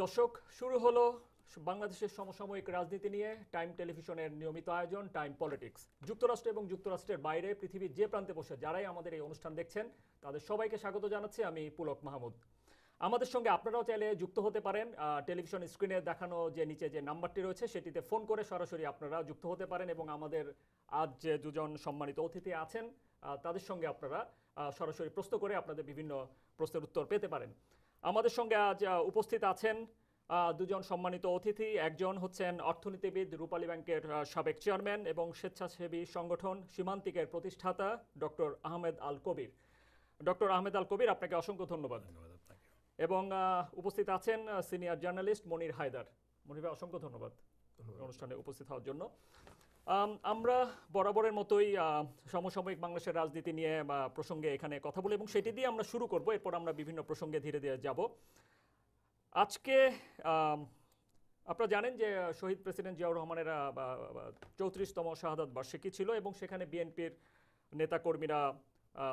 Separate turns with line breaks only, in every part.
দর্শক, শুরু হলো বাংলাদেশের সমসাময়িক রাজনীতি নিয়ে টাইম টেলিভিশনের নিয়মিত আয়োজন টাইম পলিটিক্স। যুক্তরাষ্ট্র এবং যুক্তরাষ্ট্রের বাইরে পৃথিবীর যে প্রান্তে বসে যারাই আমাদের এই অনুষ্ঠান দেখছেন তাদের সবাইকে স্বাগত জানাচ্ছি আমি পুলক মাহমুদ। আমাদের সঙ্গে আপনারাও চাইলে যুক্ত হতে পারেন। টেলিভিশন স্ক্রিনে দেখানো যে নিচে যে নাম্বারটি রয়েছে সেটিতে ফোন করে সরাসরি আপনারা যুক্ত হতে পারেন এবং আমাদের আজ যে দুজন সম্মানিত অতিথি আছেন তাদের সঙ্গে আপনারা সরাসরি প্রশ্ন করে আপনাদের বিভিন্ন প্রশ্নের উত্তর পেতে পারেন। আমাদের সঙ্গে আজ উপস্থিত আছেন দুজন সম্মানিত অতিথি। একজন হচ্ছেন অর্থনীতিবিদ, রূপালী ব্যাংকের সাবেক চেয়ারম্যান এবং স্বেচ্ছাসেবী সংগঠন সীমান্তিকের প্রতিষ্ঠাতা ডক্টর আহমেদ আল কবির। ডক্টর আহমেদ আল কবির, আপনাকে অসংখ্য ধন্যবাদ। এবং উপস্থিত আছেন সিনিয়র জার্নালিস্ট মনির হায়দার। মনির ভাই, অসংখ্য ধন্যবাদ অনুষ্ঠানে উপস্থিত হওয়ার জন্য। আমরা বরাবরের মতোই সমসাময়িক বাংলাদেশের রাজনীতি নিয়ে প্রসঙ্গে এখানে কথা বলি এবং সেটি দিয়ে আমরা শুরু করব, এরপর আমরা বিভিন্ন প্রসঙ্গে ধীরে ধীরে যাব। আজকে আপনারা জানেন যে শহীদ প্রেসিডেন্ট জিয়াউর রহমানের 34তম শাহাদাত বার্ষিকী ছিল এবং সেখানে বিএনপির নেতাকর্মীরা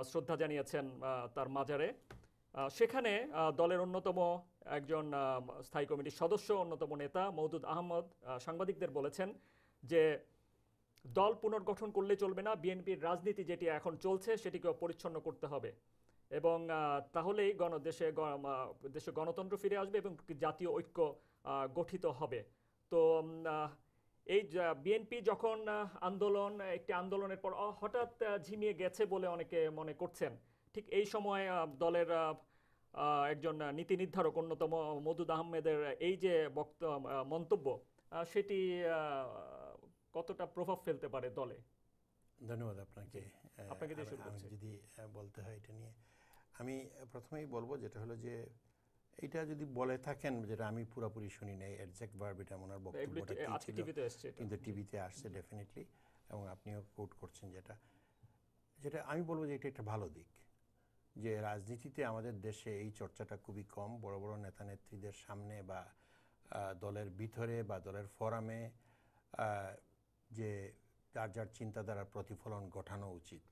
শ্রদ্ধা জানিয়েছেন তার মাজারে। সেখানে দলের অন্যতম একজন স্থায়ী কমিটির সদস্য, অন্যতম নেতা মওদুদ আহমদ সাংবাদিকদের বলেছেন যে দল পুনর্গঠন করলে চলবে না, বিএনপির রাজনীতি যেটি এখন চলছে সেটিকে পরিচ্ছন্ন করতে হবে এবং তাহলেই দেশে গণতন্ত্র ফিরে আসবে এবং জাতীয় ঐক্য গঠিত হবে। তো এই বিএনপি যখন একটি আন্দোলনের পর হঠাৎ ঝিমিয়ে গেছে বলে অনেকে মনে করছেন, ঠিক এই সময় দলের একজন নীতি নির্ধারক অন্যতম মওদুদ আহমেদের এই যে মন্তব্য, সেটি কতটা প্রভাব ফেলতে পারে দলে?
ধন্যবাদ আপনাকে। যদি বলতে হয় এটা নিয়ে, আমি প্রথমেই বলবো যেটা হলো যে এটা যদি বলে থাকেন, যেটা আমি পুরোপুরি শুনি নাই এক্সাক্ট ভার্ব, এটা ওনার বক্তব্যটা কি ছিল, কিন্তু টিভিতে আসছে ডেফিনেটলি, এবং আপনিও কোট করছেন যেটা আমি বলবো যে এটা একটা ভালো দিক, যে রাজনীতিতে আমাদের দেশে এই চর্চাটা খুবই কম। বড় বড় নেতা নেত্রীদের সামনে বা দলের ভিতরে বা দলের ফোরামে যে যার যার চিন্তাধারার প্রতিফলন ঘটানো উচিত,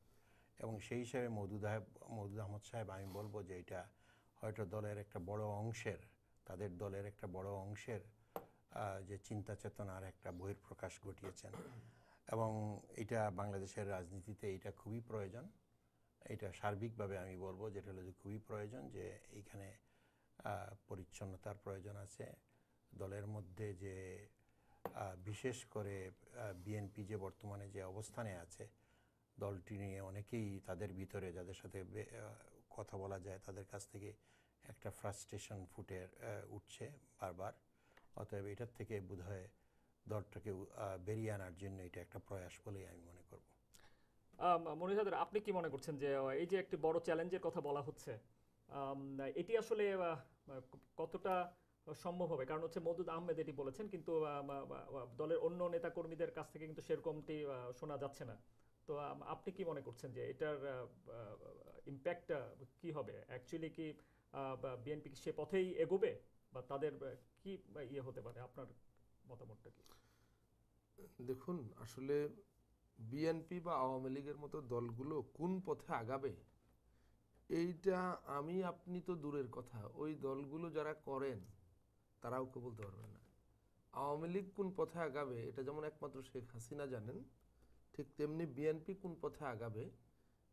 এবং সেই হিসাবে মওদুদ আহমদ সাহেব, আমি বলবো যে এটা হয়তো দলের একটা বড় অংশের, তাদের দলের একটা বড় অংশের যে চিন্তা চেতনার একটা বহিঃপ্রকাশ ঘটিয়েছেন, এবং এটা বাংলাদেশের রাজনীতিতে এটা খুবই প্রয়োজন। এটা সার্বিকভাবে আমি বলবো যেটা হলো যে খুবই প্রয়োজন, যে এইখানে পরিচ্ছন্নতার প্রয়োজন আছে দলের মধ্যে, যে বিশেষ করে বিএনপি যে বর্তমানে যে অবস্থানে আছে, দলটি নিয়ে অনেকেই তাদের ভিতরে যাদের সাথে কথা বলা যায় তাদের কাছ থেকে একটা ফ্রাস্ট্রেশন ফুটে উঠছে বারবার। অতএব এটার থেকে বোধহয় দলটাকে বেরিয়ে আনার জন্য এটা একটা প্রয়াস বলেই আমি মনে করব।
মনির হায়দার, আপনি কি মনে করছেন যে এই যে একটি বড় চ্যালেঞ্জের কথা বলা হচ্ছে, এটি আসলে কতটা সম্ভব হবে? কারণ হচ্ছে মওদুদ আহমেদ এটি বলেছেন, কিন্তু দলের অন্য নেতা কর্মীদের কাছ থেকে কিন্তু সেরকমটি শোনা যাচ্ছে না। তো আপনি কি মনে করছেন যে এটার ইম্প্যাক্টটা কি হবে? অ্যাকচুয়ালি কি বিএনপি সে পথেই এগোবে, বা তাদের কি ইয়ে হতে পারে? আপনার মতামতটা কি?
দেখুন, আসলে বিএনপি বা আওয়ামী লীগের মতো দলগুলো কোন পথে আগাবে, এইটা আপনি তো দূরের কথা, ওই দলগুলো যারা করেন তারাও কেউ বলতে পারবেন না। আওয়ামী লীগ কোন পথে আগাবে এটা যেমন একমাত্র শেখ হাসিনা জানেন, ঠিক তেমনি বিএনপি কোন পথে আগাবে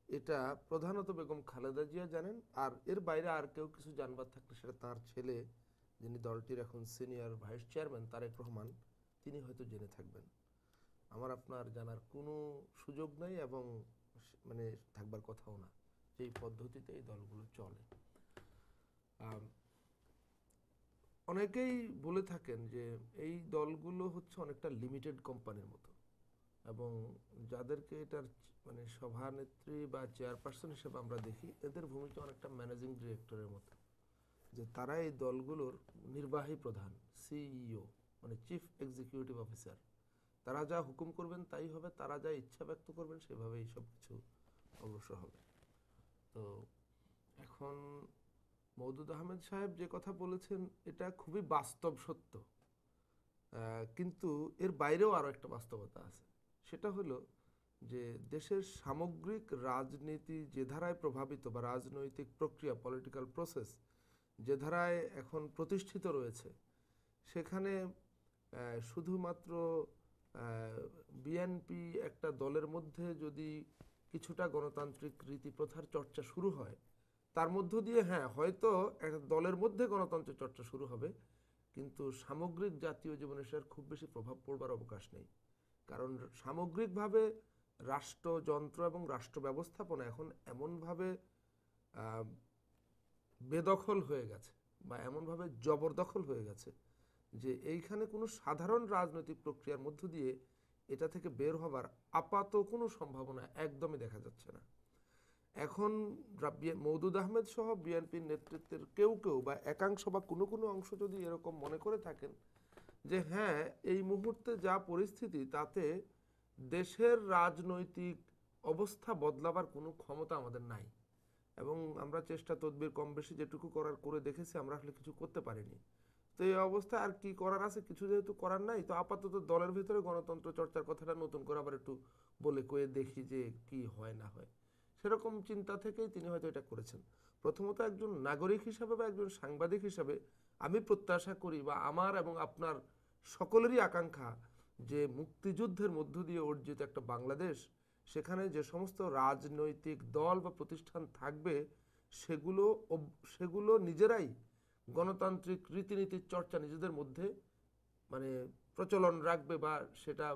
এটা প্রধানত বেগম খালেদা জিয়া জানেন। আর এর বাইরে আর কেউ কিছু জানবার থাকলে সেটা তার ছেলে, যিনি দলটির এখন senior vice chairman Tarique Rahman, তিনি হয়তো জেনে থাকবেন। আমার আপনার জানার কোনো সুযোগ নেই এবং থাকবার কথাও না যে এই পদ্ধতিতে এই দলগুলো চলে। অনেকেই বলে থাকেন যে এই দলগুলো হচ্ছে অনেকটা লিমিটেড কোম্পানির মতো, এবং যাদেরকে এটার সভানেত্রী বা চেয়ারপারসন হিসেবে আমরা দেখি, এদের ভূমিকা অনেকটা ম্যানেজিং ডিরেক্টরের মতো, যে তারা এই দলগুলোর নির্বাহী প্রধান, সিইও, চিফ এক্সিকিউটিভ অফিসার। তারা যা হুকুম করবেন তাই হবে, তারা যা ইচ্ছা ব্যক্ত করবেন সেভাবেই সব কিছু অগ্রসর হবে। তো এখন মওদুদ আহমেদ সাহেব যে কথা বলেছেন এটা খুবই বাস্তব সত্য, কিন্তু এর বাইরেও আরও একটা বাস্তবতা আছে। সেটা হলো যে দেশের সামগ্রিক রাজনীতি যে ধারায় প্রভাবিত, বা রাজনৈতিক প্রক্রিয়া, পলিটিক্যাল প্রসেস যে ধারায় এখন প্রতিষ্ঠিত রয়েছে, সেখানে শুধুমাত্র বিএনপি একটা দলের মধ্যে যদি কিছুটা গণতান্ত্রিক রীতি প্রথার চর্চা শুরু হয়, তার মধ্য দিয়ে হ্যাঁ হয়তো একটা দলের মধ্যে গণতন্ত্রের চর্চা শুরু হবে, কিন্তু সামগ্রিক জাতীয় জীবনে সেটার খুব বেশি প্রভাব পড়বার অবকাশ নেই। কারণ সামগ্রিকভাবে রাষ্ট্রযন্ত্র এবং রাষ্ট্র ব্যবস্থাপনা এখন এমনভাবে বেদখল হয়ে গেছে বা এমনভাবে জবরদখল হয়ে গেছে যে এইখানে কোনো সাধারণ রাজনৈতিক প্রক্রিয়ার মধ্য দিয়ে এটা থেকে বের হবার আপাত কোনো সম্ভাবনা একদমই দেখা যাচ্ছে না। এখন মওদুদ আহমেদ সহ বিএনপির নেতৃত্বের কেউ কেউ বা একাংশ বা কোনো কোনো অংশ যদি এরকম মনে করে থাকেন যে হ্যাঁ এই মুহূর্তে যা পরিস্থিতি তাতে দেশের রাজনৈতিক অবস্থা বদলাবার কোনো ক্ষমতা আমাদের নাই এবং আমরা চেষ্টা তদবির কম বেশি যেটুকু করার করে দেখেছি, আমরা আসলে কিছু করতে পারিনি। তো এই অবস্থায় আর কি করার আছে, কিছু যেহেতু করার নাই, তো আপাতত দলের ভিতরে গণতন্ত্র চর্চার কথাটা নতুন করে আবার একটু বলে কয়ে দেখি যে কি হয় না হয়। সেরকম চিন্তা থেকেই তিনি হয়তো এটা করেছেন। প্রথমত একজন নাগরিক হিসাবে বা একজন সাংবাদিক হিসাবে আমি প্রত্যাশা করি বা আমার এবং আপনার সকলেরই আকাঙ্ক্ষা যে মুক্তিযুদ্ধের মধ্য দিয়ে অর্জিত একটা বাংলাদেশ, সেখানে যে সমস্ত রাজনৈতিক দল বা প্রতিষ্ঠান থাকবে সেগুলো নিজেরাই গণতান্ত্রিক রীতিনীতির চর্চা নিজেদের মধ্যে মানে প্রচলন রাখবে বা সেটা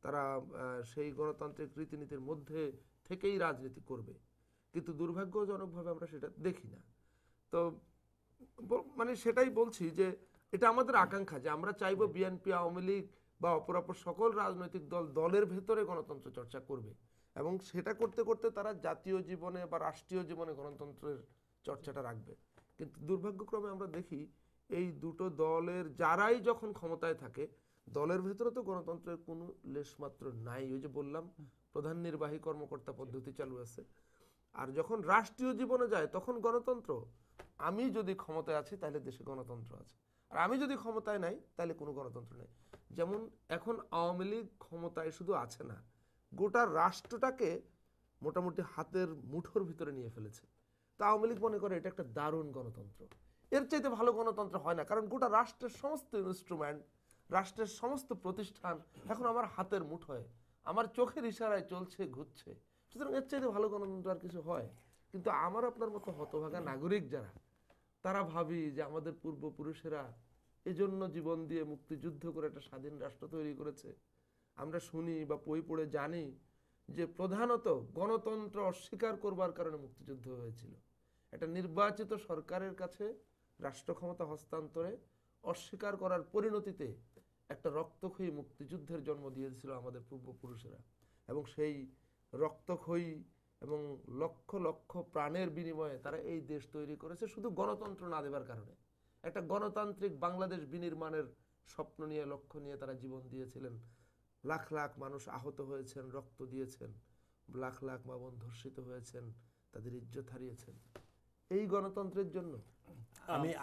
তারা সেই গণতান্ত্রিক রীতিনীতির মধ্যে থেকেই রাজনীতি করবে। কিন্তু দুর্ভাগ্যজনকভাবে আমরা সেটা দেখি না। তো মানে সেটাই বলছি যে এটা আমাদের আকাঙ্ক্ষা যে আমরা চাইবো বিএনপি, আওয়ামী লীগ বা অপরাপর সকল রাজনৈতিক দলের ভেতরে গণতন্ত্র চর্চা করবে এবং সেটা করতে করতে তারা জাতীয় জীবনে বা রাষ্ট্রীয় জীবনে গণতন্ত্রের চর্চাটা রাখবে। কিন্তু দুর্ভাগ্যক্রমে আমরা দেখি এই দুটো দলের যারাই যখন ক্ষমতায় থাকে দলের ভেতরে তো গণতন্ত্রের কোনো লেশমাত্র নাই। ওই যে বললাম প্রধান নির্বাহী কর্মকর্তা পদ্ধতি চালু আছে, আর যখন রাষ্ট্রীয় জীবনে যায় তখন গণতন্ত্র, আমি যদি ক্ষমতায় আছি তাহলে দেশে গণতন্ত্র আছে, আর আমি যদি ক্ষমতায় নাই তাহলে কোনো গণতন্ত্র নেই। যেমন এখন আওয়ামী লীগ ক্ষমতায় শুধু আছে না, গোটা রাষ্ট্রটাকে মোটামুটি হাতের মুঠোর ভিতরে নিয়ে ফেলেছে। তা আওয়ামী লীগ মনে করে এটা একটা দারুণ গণতন্ত্র, এর চাইতে ভালো গণতন্ত্র হয় না, কারণ গোটা রাষ্ট্রের সমস্ত ইনস্ট্রুমেন্ট, রাষ্ট্রের সমস্ত প্রতিষ্ঠান এখন আমার হাতের মুঠোয়, আমার চোখের ইশারায় চলছে ঘুরছে, সুতরাং এর চাইতে ভালো গণতন্ত্র আর কিছু হয়। কিন্তু আমার আপনার মতো হতভাগা নাগরিক যারা, তারা ভাবি যে আমাদের পূর্বপুরুষেরা এজন্য জীবন দিয়ে মুক্তিযুদ্ধ করে একটা স্বাধীন রাষ্ট্র তৈরি করেছে। আমরা শুনি বা বই পড়ে জানি যে প্রধানত গণতন্ত্র অস্বীকার করবার কারণে মুক্তিযুদ্ধ হয়েছিল। একটা নির্বাচিত সরকারের কাছে রাষ্ট্র ক্ষমতা হস্তান্তরে অস্বীকার করার পরিণতিতে একটা রক্তক্ষয়ী মুক্তিযুদ্ধের জন্ম দিয়েছিল আমাদের পূর্বপুরুষেরা, এবং সেই রক্তক্ষয়ী এবং লক্ষ লক্ষ প্রাণের বিনিময়ে তারা এই দেশ তৈরি করেছে শুধু গণতন্ত্র না দেবার কারণে। একটা গণতান্ত্রিক বাংলাদেশ বিনির্মাণের স্বপ্ন নিয়ে, লক্ষ্য নিয়ে তারা জীবন দিয়েছিলেন। লাখ লাখ মানুষ আহত হয়েছেন, রক্ত দিয়েছেন, লাখ লাখ মা বোন ধর্ষিত হয়েছেন, তাদের ইজ্জত হারিয়েছেন এই গণতন্ত্রের জন্য।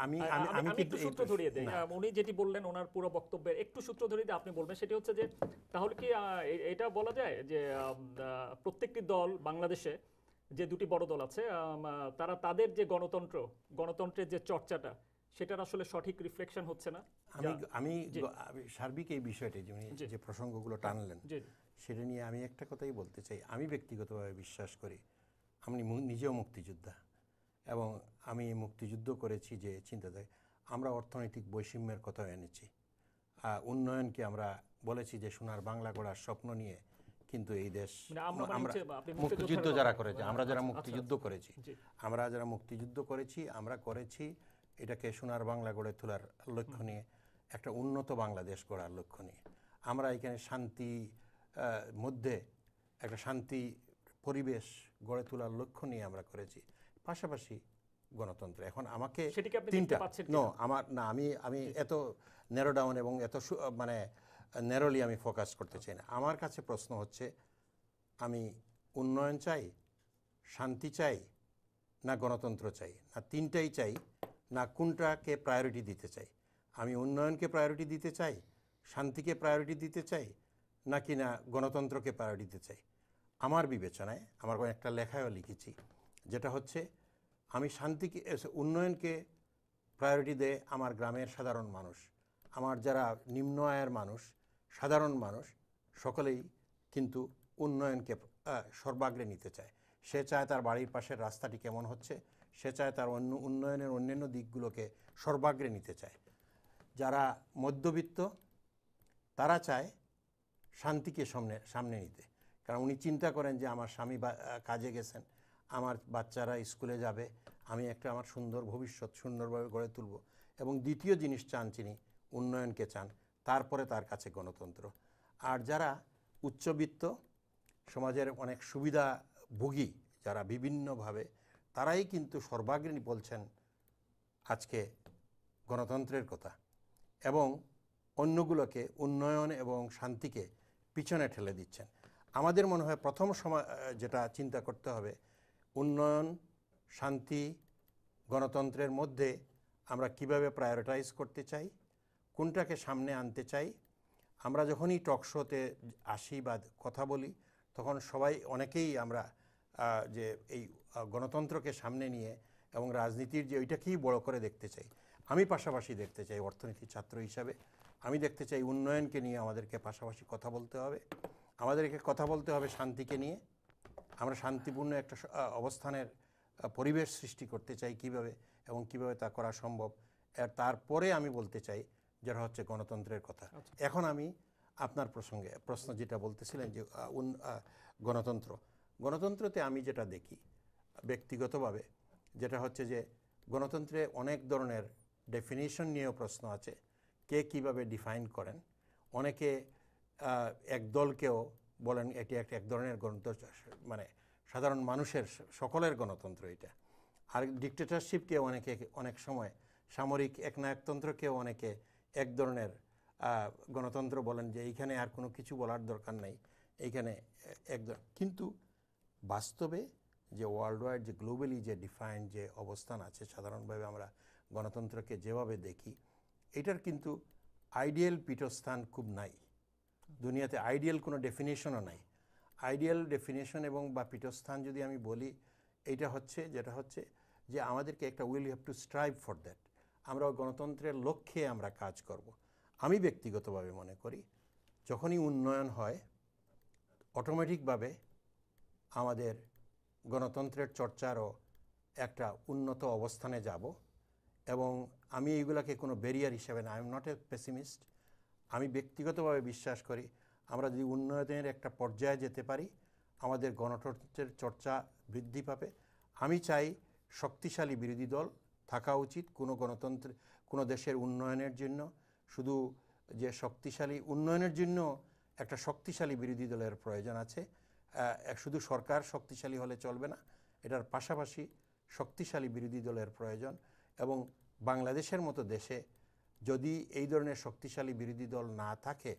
আমি একটু সূত্র ধরিয়ে দেই, উনি যেটি বললেন ওনার পুরো বক্তব্যের একটু সূত্র ধরিয়ে দিয়ে আপনি বলবেন, সেটি হচ্ছে যে তাহলে কি এটা বলা যায় যে প্রত্যেকটি দল বাংলাদেশে যে দুটি বড় দল আছে তারা তাদের যে গণতন্ত্রের যে চর্চাটা সেটার আসলে সঠিক রিফ্লেকশন হচ্ছে না?
আমি সার্বিক এই বিষয়টি যে প্রসঙ্গগুলো টানলেন সেটা নিয়ে আমি একটা কথাই বলতে চাই। আমি ব্যক্তিগতভাবে বিশ্বাস করি, আমি নিজেও মুক্তিযোদ্ধা এবং আমি মুক্তিযুদ্ধ করেছি, যে চিন্তাধারা আমরা অর্থনৈতিক বৈষম্যের কথা এনেছি, উন্নয়নকে আমরা বলেছি যে সোনার বাংলা গড়ার স্বপ্ন নিয়ে, কিন্তু এই দেশ আমরা মুক্তিযুদ্ধ যারা করেছে, আমরা যারা মুক্তিযুদ্ধ করেছি, আমরা করেছি এটাকে সোনার বাংলা গড়ে তোলার লক্ষ্য নিয়ে, একটা উন্নত বাংলাদেশ গড়ার লক্ষ্য নিয়ে। আমরা এখানে শান্তি মধ্যে একটা শান্তি পরিবেশ গড়ে তোলার লক্ষ্য নিয়ে আমরা করেছি, পাশাপাশি গণতন্ত্র। এখন আমাকে তিনটা আমি এত ন্যারো ডাউন এবং এত মানে ন্যারোলি আমি ফোকাস করতে চাই না। আমার কাছে প্রশ্ন হচ্ছে, আমি উন্নয়ন চাই, শান্তি চাই, না গণতন্ত্র চাই, না তিনটাই চাই, না কোনটাকে প্রায়োরিটি দিতে চাই? আমি উন্নয়নকে প্রায়োরিটি দিতে চাই, শান্তিকে প্রায়োরিটি দিতে চাই, নাকি না গণতন্ত্রকে প্রায়োরিটি দিতে চাই? আমার বিবেচনায়, আমার একটা লেখায়ও লিখেছি, যেটা হচ্ছে আমি উন্নয়নকে প্রায়োরিটি দেয় আমার গ্রামের সাধারণ মানুষ, আমার যারা নিম্ন আয়ের মানুষ, সাধারণ মানুষ, সকলেই কিন্তু উন্নয়নকে সর্বাগ্রে নিতে চায়। সে চায় তার বাড়ির পাশের রাস্তাটি কেমন হচ্ছে, সে চায় তার উন্নয়নের অন্যান্য দিকগুলোকে সর্বাগ্রে নিতে চায়। যারা মধ্যবিত্ত তারা চায় শান্তিকে সামনে নিতে, কারণ উনি চিন্তা করেন যে আমার স্বামী কাজে গেছেন, আমার বাচ্চারা স্কুলে যাবে, আমি একটা আমার সুন্দর ভবিষ্যৎ সুন্দরভাবে গড়ে তুলব। এবং দ্বিতীয় জিনিস চান তিনি উন্নয়নকে চান, তারপরে তার কাছে গণতন্ত্র। আর যারা উচ্চবিত্ত সমাজের অনেক সুবিধাভোগী যারা বিভিন্নভাবে, তারাই কিন্তু সর্বাগ্রে বলছেন আজকে গণতন্ত্রের কথা এবং অন্যগুলোকে উন্নয়ন এবং শান্তিকে পিছনে ঠেলে দিচ্ছেন। আমাদের মনে হয় প্রথম সময় যেটা চিন্তা করতে হবে, উন্নয়ন, শান্তি, গণতন্ত্রের মধ্যে আমরা কিভাবে প্রায়োরিটাইজ করতে চাই, কোনটাকে সামনে আনতে চাই। আমরা যখনই টক শোতে আসি বা কথা বলি, তখন অনেকেই আমরা যে এই গণতন্ত্রকে সামনে নিয়ে এবং রাজনীতির যে ওইটাকেই বড় করে দেখতে চাই। আমি পাশাপাশি দেখতে চাই, অর্থনীতির ছাত্র হিসাবে আমি দেখতে চাই উন্নয়নকে নিয়ে আমাদেরকে পাশাপাশি কথা বলতে হবে। আমাদেরকে কথা বলতে হবে শান্তিকে নিয়ে। আমরা শান্তিপূর্ণ একটা অবস্থানের পরিবেশ সৃষ্টি করতে চাই কিভাবে, এবং কিভাবে তা করা সম্ভব। তারপরে আমি বলতে চাই যেটা হচ্ছে গণতন্ত্রের কথা। এখন আমি আপনার প্রশ্ন যেটা বলতেছিলেন যে গণতন্ত্রতে আমি যেটা দেখি ব্যক্তিগতভাবে, যেটা হচ্ছে যে গণতন্ত্রে অনেক ধরনের ডেফিনিশন নিয়েও প্রশ্ন আছে, কে কিভাবে ডিফাইন করেন। অনেকে এক দলকেও বলেন এটি এক ধরনের গণতন্ত্র, মানে সাধারণ মানুষের সকলের গণতন্ত্র এটা। আর ডিক্টেটরশিপকে অনেক সময় সামরিক একনায়কতন্ত্রকেও অনেকে এক ধরনের গণতন্ত্র বলেন, যে এইখানে আর কোনো কিছু বলার দরকার নেই, এইখানে কিন্তু বাস্তবে যে ওয়ার্ল্ড ওয়াইড যে গ্লোবালি যে ডিফাইন্ড যে অবস্থান আছে, সাধারণভাবে আমরা গণতন্ত্রকে যেভাবে দেখি, এটার কিন্তু আইডিয়াল পীঠস্থান খুব নাই দুনিয়াতে। আইডিয়াল কোনো ডেফিনেশনও নাই। আইডিয়াল ডেফিনেশন এবং বা পীঠস্থান যদি আমি বলি, যেটা হচ্ছে যে আমাদেরকে একটা will have to strive for that. আমরা গণতন্ত্রের লক্ষ্যে আমরা কাজ করব। আমি ব্যক্তিগতভাবে মনে করি যখনই উন্নয়ন হয়, অটোমেটিকভাবে আমাদের গণতন্ত্রের চর্চারও একটা উন্নত অবস্থানে যাব। এবং আমি এইগুলাকে কোনো ব্যারিয়ার হিসেবে না, I am not a pessimist. আমি ব্যক্তিগতভাবে বিশ্বাস করি আমরা যদি উন্নয়নের একটা পর্যায়ে যেতে পারি, আমাদের গণতন্ত্রের চর্চা বৃদ্ধি পাবে। আমি চাই শক্তিশালী বিরোধী দল থাকা উচিত কোনো দেশের উন্নয়নের জন্য। শুধু যে শক্তিশালী উন্নয়নের জন্য একটা শক্তিশালী বিরোধী দলের প্রয়োজন আছে। শুধু সরকার শক্তিশালী হলে চলবে না, এটার পাশাপাশি শক্তিশালী বিরোধী দলের প্রয়োজন। এবং বাংলাদেশের মতো দেশে যদি এই ধরনের শক্তিশালী বিরোধী দল না থাকে,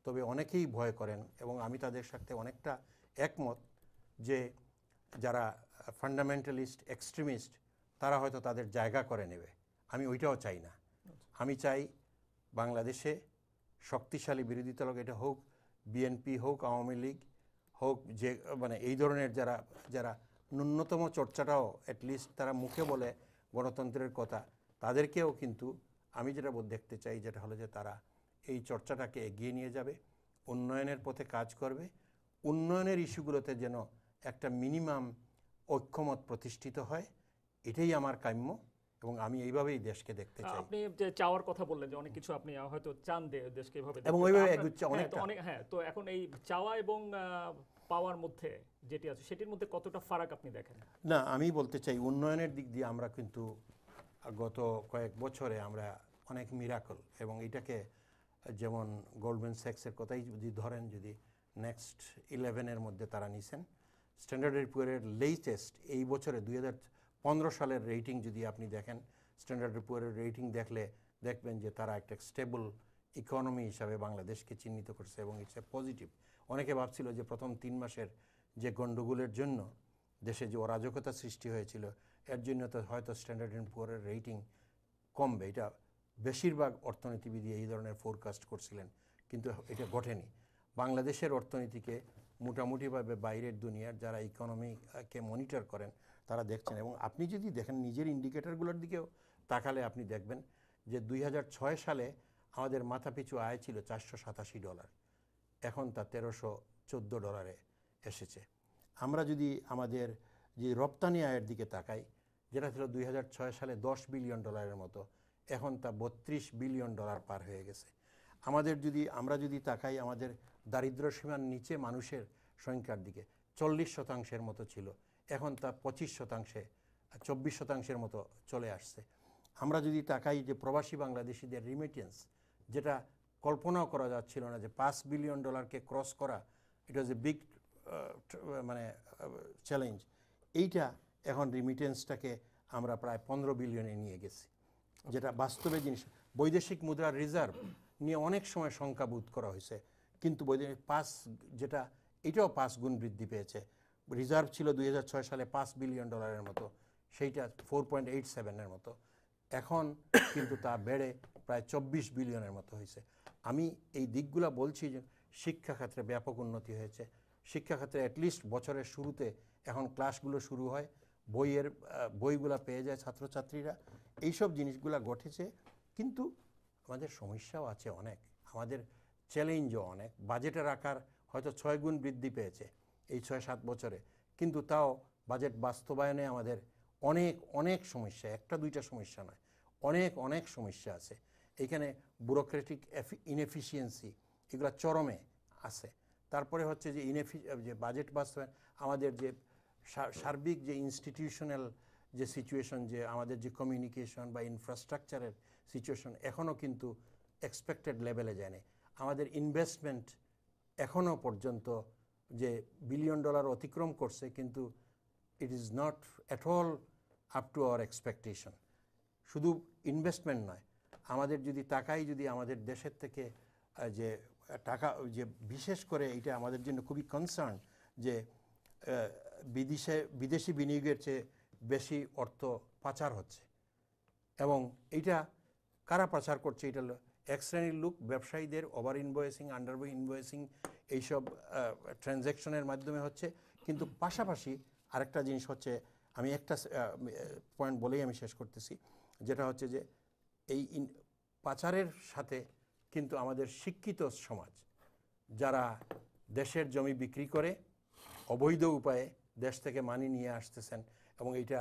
তবে অনেকেই ভয় করেন, এবং আমি তাদের সাথে অনেকটা একমত, যে যারা ফান্ডামেন্টালিস্ট, এক্সট্রিমিস্ট, তারা হয়তো তাদের জায়গা করে নেবে। আমি ওইটাও চাই না। আমি চাই বাংলাদেশে শক্তিশালী বিরোধী দল, এটা হোক বিএনপি, হোক আওয়ামী লীগ, হোক যে মানে এই ধরনের যারা ন্যূনতম চর্চাটাও অ্যাটলিস্ট তারা মুখে বলে গণতন্ত্রের কথা, তাদেরকেও কিন্তু আমি যেটা দেখতে চাই, যেটা হলো যে তারা এই চর্চাটাকে এগিয়ে নিয়ে যাবে, উন্নয়নের পথে কাজ করবে। উন্নয়নের ইস্যুগুলোতে যেন একটা মিনিমাম ঐক্যমত প্রতিষ্ঠিত হয়, এটাই আমার কাম্য, এবং আমি এইভাবেই দেশকে দেখতে চাই।
আপনি যে চাওয়ার কথা বললেন যে অনেক কিছু আপনি হয়তো চান দেশকে এভাবে,
এবং ওইভাবে এগুচ্ছে অনেকটা।
হ্যাঁ, তো এখন এই চাওয়া এবং পাওয়ার মধ্যে যেটি আছে, সেটির মধ্যে কতটা ফারাক আপনি দেখেন?
না, আমি বলতে চাই উন্নয়নের দিক দিয়ে আমরা কিন্তু গত কয়েক বছরে আমরা অনেক মিরাকল, এবং এটাকে যেমন গোল্ডম্যান স্যাক্সের কথাই যদি ধরেন, যদি নেক্সট 11-এর মধ্যে তারা নিছেন স্ট্যান্ডার্ড অ্যান্ড পুয়ারের লেটেস্ট এই বছরে 2015 সালের রেটিং যদি আপনি দেখেন, স্ট্যান্ডার্ড অ্যান্ড পুয়ারের রেটিং দেখবেন যে তারা একটা স্টেবল ইকোনমি হিসাবে বাংলাদেশকে চিহ্নিত করছে, এবং ইটস এ পজিটিভ। অনেকে ভাবছিল যে প্রথম 3 মাসের যে গণ্ডগোলের জন্য দেশে যে অরাজকতা সৃষ্টি হয়েছিল, এর জন্য তো হয়তো স্ট্যান্ডার্ড অ্যান্ড পুয়ারের রেটিং কমবে, এটা বেশিরভাগ অর্থনীতিবিদ এই ধরনের ফোরকাস্ট করছিলেন, কিন্তু এটা ঘটেনি। বাংলাদেশের অর্থনীতিকে মোটামুটিভাবে বাইরের দুনিয়ার যারা ইকোনমিকে মনিটর করেন তারা দেখছেন। এবং আপনি যদি দেখেন নিজের ইন্ডিকেটরগুলোর দিকেও তাকালে আপনি দেখবেন যে 2006 সালে আমাদের মাথাপিছু আয় ছিল $487, এখন তা $1314 এসেছে। আমরা যদি আমাদের যে রপ্তানি আয়ের দিকে তাকাই, যেটা ছিল 2006 সালে $10 বিলিয়ন মতো, এখন তা $32 বিলিয়ন পার হয়ে গেছে। আমরা যদি তাকাই আমাদের দারিদ্র্য সীমার নিচে মানুষের সংখ্যার দিকে, 40% মতো ছিল, এখন তা 24% মতো চলে আসছে। আমরা যদি তাকাই যে প্রবাসী বাংলাদেশিদের রিমিটেন্স, যেটা কল্পনাও করা যাচ্ছিল না যে $5 বিলিয়ন ক্রস করা, ইট ওয়াজ এ বিগ চ্যালেঞ্জ। এইটা এখন রিমিটেন্সটাকে আমরা প্রায় 15 বিলিয়নে নিয়ে গেছি, যেটা বাস্তবে জিনিস। বৈদেশিক মুদ্রার রিজার্ভ নিয়ে অনেক সময় শঙ্কাবোধ করা হয়েছে, কিন্তু এটাও 5 গুণ বৃদ্ধি পেয়েছে। রিজার্ভ ছিল 2006 সালে $5 বিলিয়ন মতো, সেইটা 4.87 মতো, এখন কিন্তু তা বেড়ে প্রায় 24 বিলিয়নের মতো হয়েছে। আমি এই দিকগুলো বলছি যে শিক্ষা ক্ষেত্রে ব্যাপক উন্নতি হয়েছে। শিক্ষা ক্ষেত্রে অ্যাটলিস্ট বছরের শুরুতে এখন ক্লাসগুলো শুরু হয়, বইগুলো পেয়ে যায় ছাত্রছাত্রীরা, এইসব জিনিসগুলো ঘটেছে। কিন্তু আমাদের সমস্যাও আছে অনেক, আমাদের চ্যালেঞ্জও অনেক। বাজেটের আকার হয়তো 6 গুণ বৃদ্ধি পেয়েছে এই 6-7 বছরে, কিন্তু তাও বাজেট বাস্তবায়নে আমাদের অনেক সমস্যা, একটা দুইটা সমস্যা নয়, অনেক সমস্যা আছে। এইখানে ব্যুরোক্রেটিক ইনএফিসিয়েন্সি এগুলো চরমে আছে। তারপরে হচ্ছে যে বাজেট বাস্তবায়ন, আমাদের যে সার্বিক যে ইনস্টিটিউশনাল যে সিচুয়েশন, যে আমাদের যে কমিউনিকেশন বা ইনফ্রাস্ট্রাকচারের সিচুয়েশন এখনও কিন্তু এক্সপেক্টেড লেভেলে যায়নি। আমাদের ইনভেস্টমেন্ট এখনও পর্যন্ত যে $1 বিলিয়ন অতিক্রম করছে, কিন্তু it is not at all up to our expectation. শুধু ইনভেস্টমেন্ট নয়, আমাদের যদি তাকাই, যদি আমাদের দেশের থেকে যে টাকা, যে বিশেষ করে এটা আমাদের জন্য খুবই কনসার্ন, যে বিদেশি বিনিয়োগের চেয়ে বেশি অর্থ পাচার হচ্ছে। এবং এইটা কারা পাচার করছে? এটা হলো এক শ্রেণীর লোক, ব্যবসায়ীদের ওভার ইনভয়েসিং, আন্ডার ইনভয়েসিং, এইসব ট্রানজ্যাকশনের মাধ্যমে হচ্ছে। কিন্তু পাশাপাশি আরেকটা জিনিস হচ্ছে, আমি একটা পয়েন্ট বলেই আমি শেষ করতেছি, যেটা হচ্ছে যে এই পাচারের সাথে কিন্তু আমাদের শিক্ষিত সমাজ, যারা দেশের জমি বিক্রি করে অবৈধ উপায়ে দেশ থেকে মানি নিয়ে আসতেছেন, এবং এইটা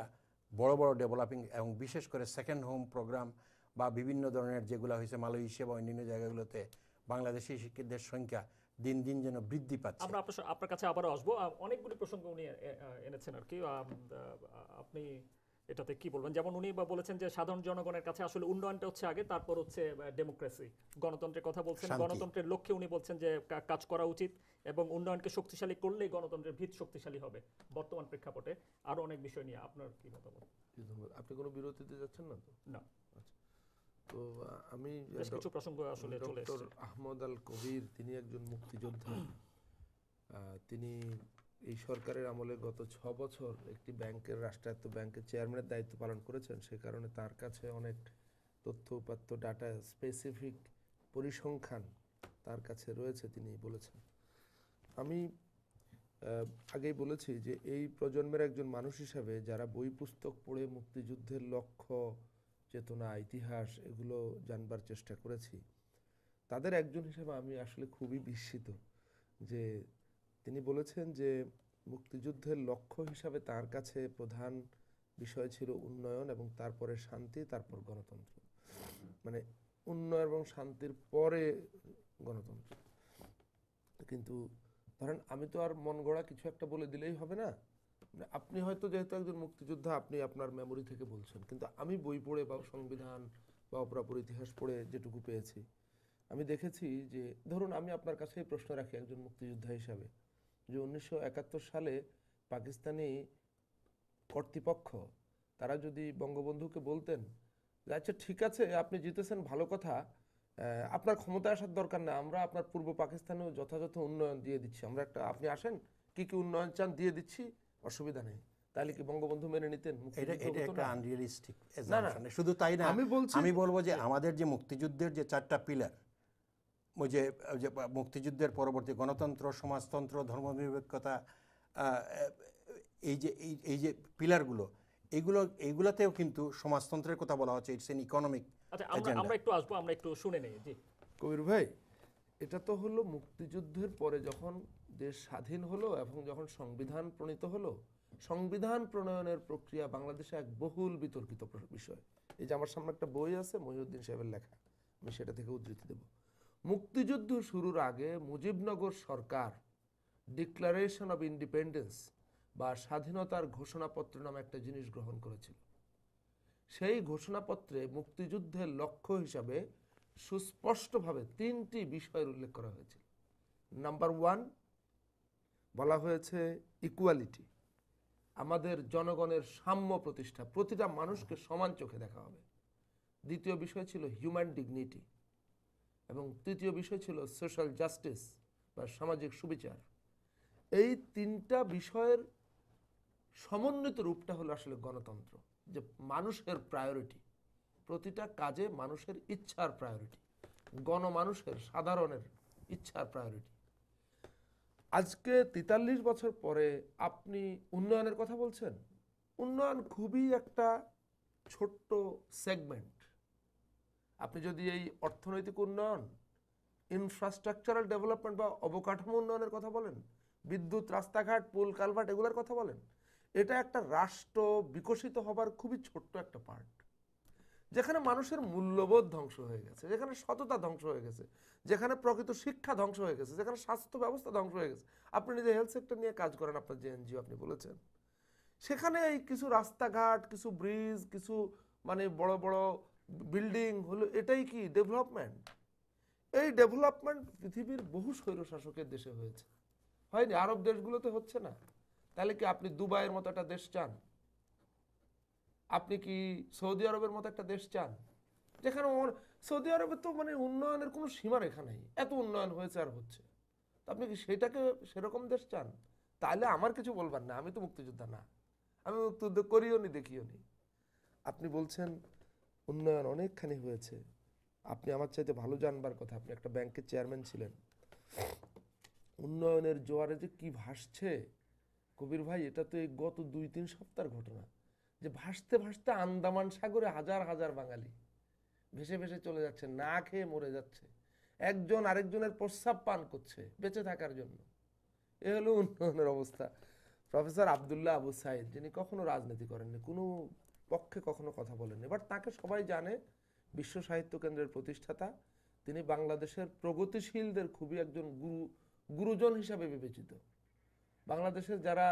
বড় বড় ডেভেলপিং এবং বিশেষ করে সেকেন্ড হোম প্রোগ্রাম বা বিভিন্ন ধরনের যেগুলো হয়েছে মালয়েশিয়া বা অন্যান্য জায়গাগুলোতে, বাংলাদেশি শিক্ষিতদের সংখ্যা দিন দিন যেন বৃদ্ধি পাচ্ছে।
আমরা আপনার কাছে আবারও আসবো। অনেকগুলি প্রসঙ্গ উনি এনেছেন আর কি, আপনি এটাতে কি বলবেন? যেমন উনি বলেছেন যে সাধারণ জনগণের কাছে আসলে উন্নয়নটা হচ্ছে আগে, তারপর হচ্ছে ডেমোক্রেসি, গণতন্ত্রের কথা বলছেন। গণতন্ত্রের লক্ষ্যে উনি বলছেন যে কাজ করা উচিত, এবং উন্নয়নকে শক্তিশালী করলেই গণতন্ত্রের ভিত শক্তিশালী হবে। বর্তমান প্রেক্ষাপটে আরো অনেক বিষয় নিয়ে আপনার কি মতামত?
আপনি কোনো বিরতিতে যাচ্ছেন না তো?
না।
তো আমি
কিছু প্রসঙ্গ আসলে চলে এসেছে।
ডক্টর আহমদ আল কবির, তিনি একজন মুক্তিযোদ্ধা। তিনি এই সরকারের আমলে গত 6 বছর একটি ব্যাংকের, রাষ্ট্রায়ত্ত ব্যাংকের চেয়ারম্যানের দায়িত্ব পালন করেছেন। সে কারণে তার কাছে অনেক তথ্য উপাত্ত, ডাটা, স্পেসিফিক পরিসংখ্যান তার কাছে রয়েছে, তিনি বলেছেন। আমি আগেই বলেছি যে এই প্রজন্মের একজন মানুষ হিসাবে, যারা বই পুস্তক পড়ে মুক্তিযুদ্ধের লক্ষ্য, চেতনা, ইতিহাস এগুলো জানবার চেষ্টা করেছি, তাদের একজন হিসেবে আমি আসলে খুবই বিস্মিত যে তিনি বলেছেন যে মুক্তিযুদ্ধের লক্ষ্য হিসাবে তার কাছে প্রধান বিষয় ছিল উন্নয়ন, এবং তারপরে শান্তি, তারপর গণতন্ত্র। মানে উন্নয়ন এবং শান্তির পরে গণতন্ত্র। কিন্তু ধরেন আমি তো আর মন গড়া কিছু একটা বলে দিলেই হবে না। আপনি হয়তো যেহেতু একজন মুক্তিযোদ্ধা, আপনি আপনার মেমোরি থেকে বলছেন, কিন্তু আমি বই পড়ে বা সংবিধান বা অপরাপর ইতিহাস পড়ে যেটুকু পেয়েছি, আমি দেখেছি যে ধরুন আমি আপনার কাছে এই প্রশ্ন রাখি একজন মুক্তিযোদ্ধা হিসাবে, যে 1971 সালে পাকিস্তানি কর্তৃপক্ষ তারা যদি বঙ্গবন্ধুকে বলতেন যে আচ্ছা ঠিক আছে আপনি জিতেছেন, ভালো কথা, আপনার ক্ষমতা আসার দরকার না, আমরা আপনার পূর্ব পাকিস্তানেও যথাযথ উন্নয়ন দিয়ে দিচ্ছি, আমরা আপনি আসেন, কি কি উন্নয়ন চান দিয়ে দিচ্ছি, অসুবিধা নেই, তাহলে কি বঙ্গবন্ধু মেনে নিতেন?
এটা একটা আনরিয়ালিস্টিক অ্যাজাম্পশন। শুধু তাই না, আমি বলবো যে আমাদের যে মুক্তিযুদ্ধের যে 4টা পিলার, যে মুক্তিযুদ্ধের পরবর্তী গণতন্ত্র, সমাজতন্ত্র, ধর্মনিরপেক্ষতা, এই যে পিলারগুলো, এইগুলোতেও কিন্তু সমাজতন্ত্রের কথা বলা হচ্ছে, ইটস এন ইকোনমিক।
আচ্ছা, আমরা একটু আসবো, আমরা একটু শুনে নেই। জি
কবির ভাই, এটা তো হলো মুক্তিযুদ্ধের পরে যখন দেশ স্বাধীন হলো এবং যখন সংবিধান প্রণীত হলো, সংবিধান প্রণয়নের প্রক্রিয়া বাংলাদেশে এক বহুল বিতর্কিত বিষয়। এই যে আমার সামনে একটা বই আছে মহিউদ্দিন সাহেবের লেখা, আমি সেটা থেকে উদ্ধৃতি দেব। মুক্তিযুদ্ধ শুরুর আগে মুজিবনগর সরকার ডিক্লারেশন অব ইন্ডিপেন্ডেন্স বা স্বাধীনতার ঘোষণাপত্র নামে একটা জিনিস গ্রহণ করেছিল। সেই ঘোষণাপত্রে মুক্তিযুদ্ধের লক্ষ্য হিসাবে সুস্পষ্টভাবে 3টি বিষয়ের উল্লেখ করা হয়েছিল। নাম্বার 1 বলা হয়েছে ইকুয়ালিটি, আমাদের জনগণের সাম্য প্রতিষ্ঠা, প্রতিটা মানুষকে সমান চোখে দেখা হবে। দ্বিতীয় বিষয় ছিল হিউম্যান ডিগনিটি, এবং তৃতীয় বিষয় ছিল সোশ্যাল জাস্টিস বা সামাজিক সুবিচার। এই 3টা বিষয়ের সমন্বিত রূপটা হলো আসলে গণতন্ত্র, যে মানুষের প্রায়োরিটি, প্রতিটা কাজে মানুষের ইচ্ছার প্রায়োরিটি, গণমানুষের সাধারণের ইচ্ছার প্রায়োরিটি। আজকে 43 বছর পরে আপনি উন্নয়নের কথা বলছেন। উন্নয়ন খুবই একটা ছোট্ট সেগমেন্ট। আপনি যদি এই অর্থনৈতিক উন্নয়ন, ইনফ্রাস্ট্রাকচারাল ডেভেলপমেন্ট বা অবকাঠামো উন্নয়নের কথা বলেন, বিদ্যুৎ, রাস্তাঘাট, পুল, কালভার্ট, এগুলোর কথা বলেন, এটা একটা রাষ্ট্র বিকশিত হবার খুবই ছোট্ট একটা পার্ট, যেখানে মানুষের মূল্যবোধ ধ্বংস হয়ে গেছে, যেখানে সততা ধ্বংস হয়ে গেছে, যেখানে প্রকৃত শিক্ষা ধ্বংস হয়ে গেছে, যেখানে স্বাস্থ্য ব্যবস্থা ধ্বংস হয়ে গেছে। আপনি নিজে হেলথ সেক্টর নিয়ে কাজ করেন, আপনার যে এনজিও আপনি বলেছেন, সেখানে এই কিছু রাস্তাঘাট, কিছু ব্রিজ, কিছু মানে বড় বড় বিল্ডিং হলো, এটাই কি ডেভেলপমেন্ট? এই ডেভেলপমেন্ট পৃথিবীর বহু স্বৈরশাসকের দেশে হয়েছে, হয়নি? আরব দেশগুলোতে হচ্ছে না। তাহলে কি আপনি দুবাইয়ের মতো একটা দেশ চান? আপনি কি সৌদি আরবের মতো একটা দেশ চান, যেখানে সৌদি আরবে তো মানে উন্নয়নের কোনো সীমারেখা নেই, এত উন্নয়ন হয়েছে আর হচ্ছে? আপনি কি সেটাকে সেরকম দেশ চান? তাহলে আমার কিছু বলবার না, আমি তো মুক্তিযোদ্ধা না, আমি মুক্তিযুদ্ধ করিও নি, দেখিও নি। আপনি বলছেন উন্নয়ন অনেকখানি হয়েছে, আপনি আমার চাইতে ভালো জানবার কথা, আপনি একটা ব্যাংকের চেয়ারম্যান ছিলেন। উন্নয়নের জোয়ারে যে কি ভাসছে কবির ভাই, এটা তো এই গত 2-3 সপ্তাহের ঘটনা, যে ভাসতে ভাসতে আন্দামান সাগরে হাজার হাজার বাঙালি ভেসে ভেসে চলে যাচ্ছে, না খেয়ে মরে যাচ্ছে, একজন আরেকজনের প্রস্রাব পান করছে বেঁচে থাকার জন্য। এ হলো উন্নয়নের অবস্থা। প্রফেসর আব্দুল্লাহ আবু সাইদ, যিনি কখনো রাজনীতি করেননি, কোনো পক্ষে কখনো কথা বলেননি, বাট তাকে সবাই জানে, বিশ্ব সাহিত্য কেন্দ্রের প্রতিষ্ঠাতা, তিনি বাংলাদেশের প্রগতিশীলদের খুবই একজন গুরুজন হিসাবে বিবেচিত। বাংলাদেশের যারা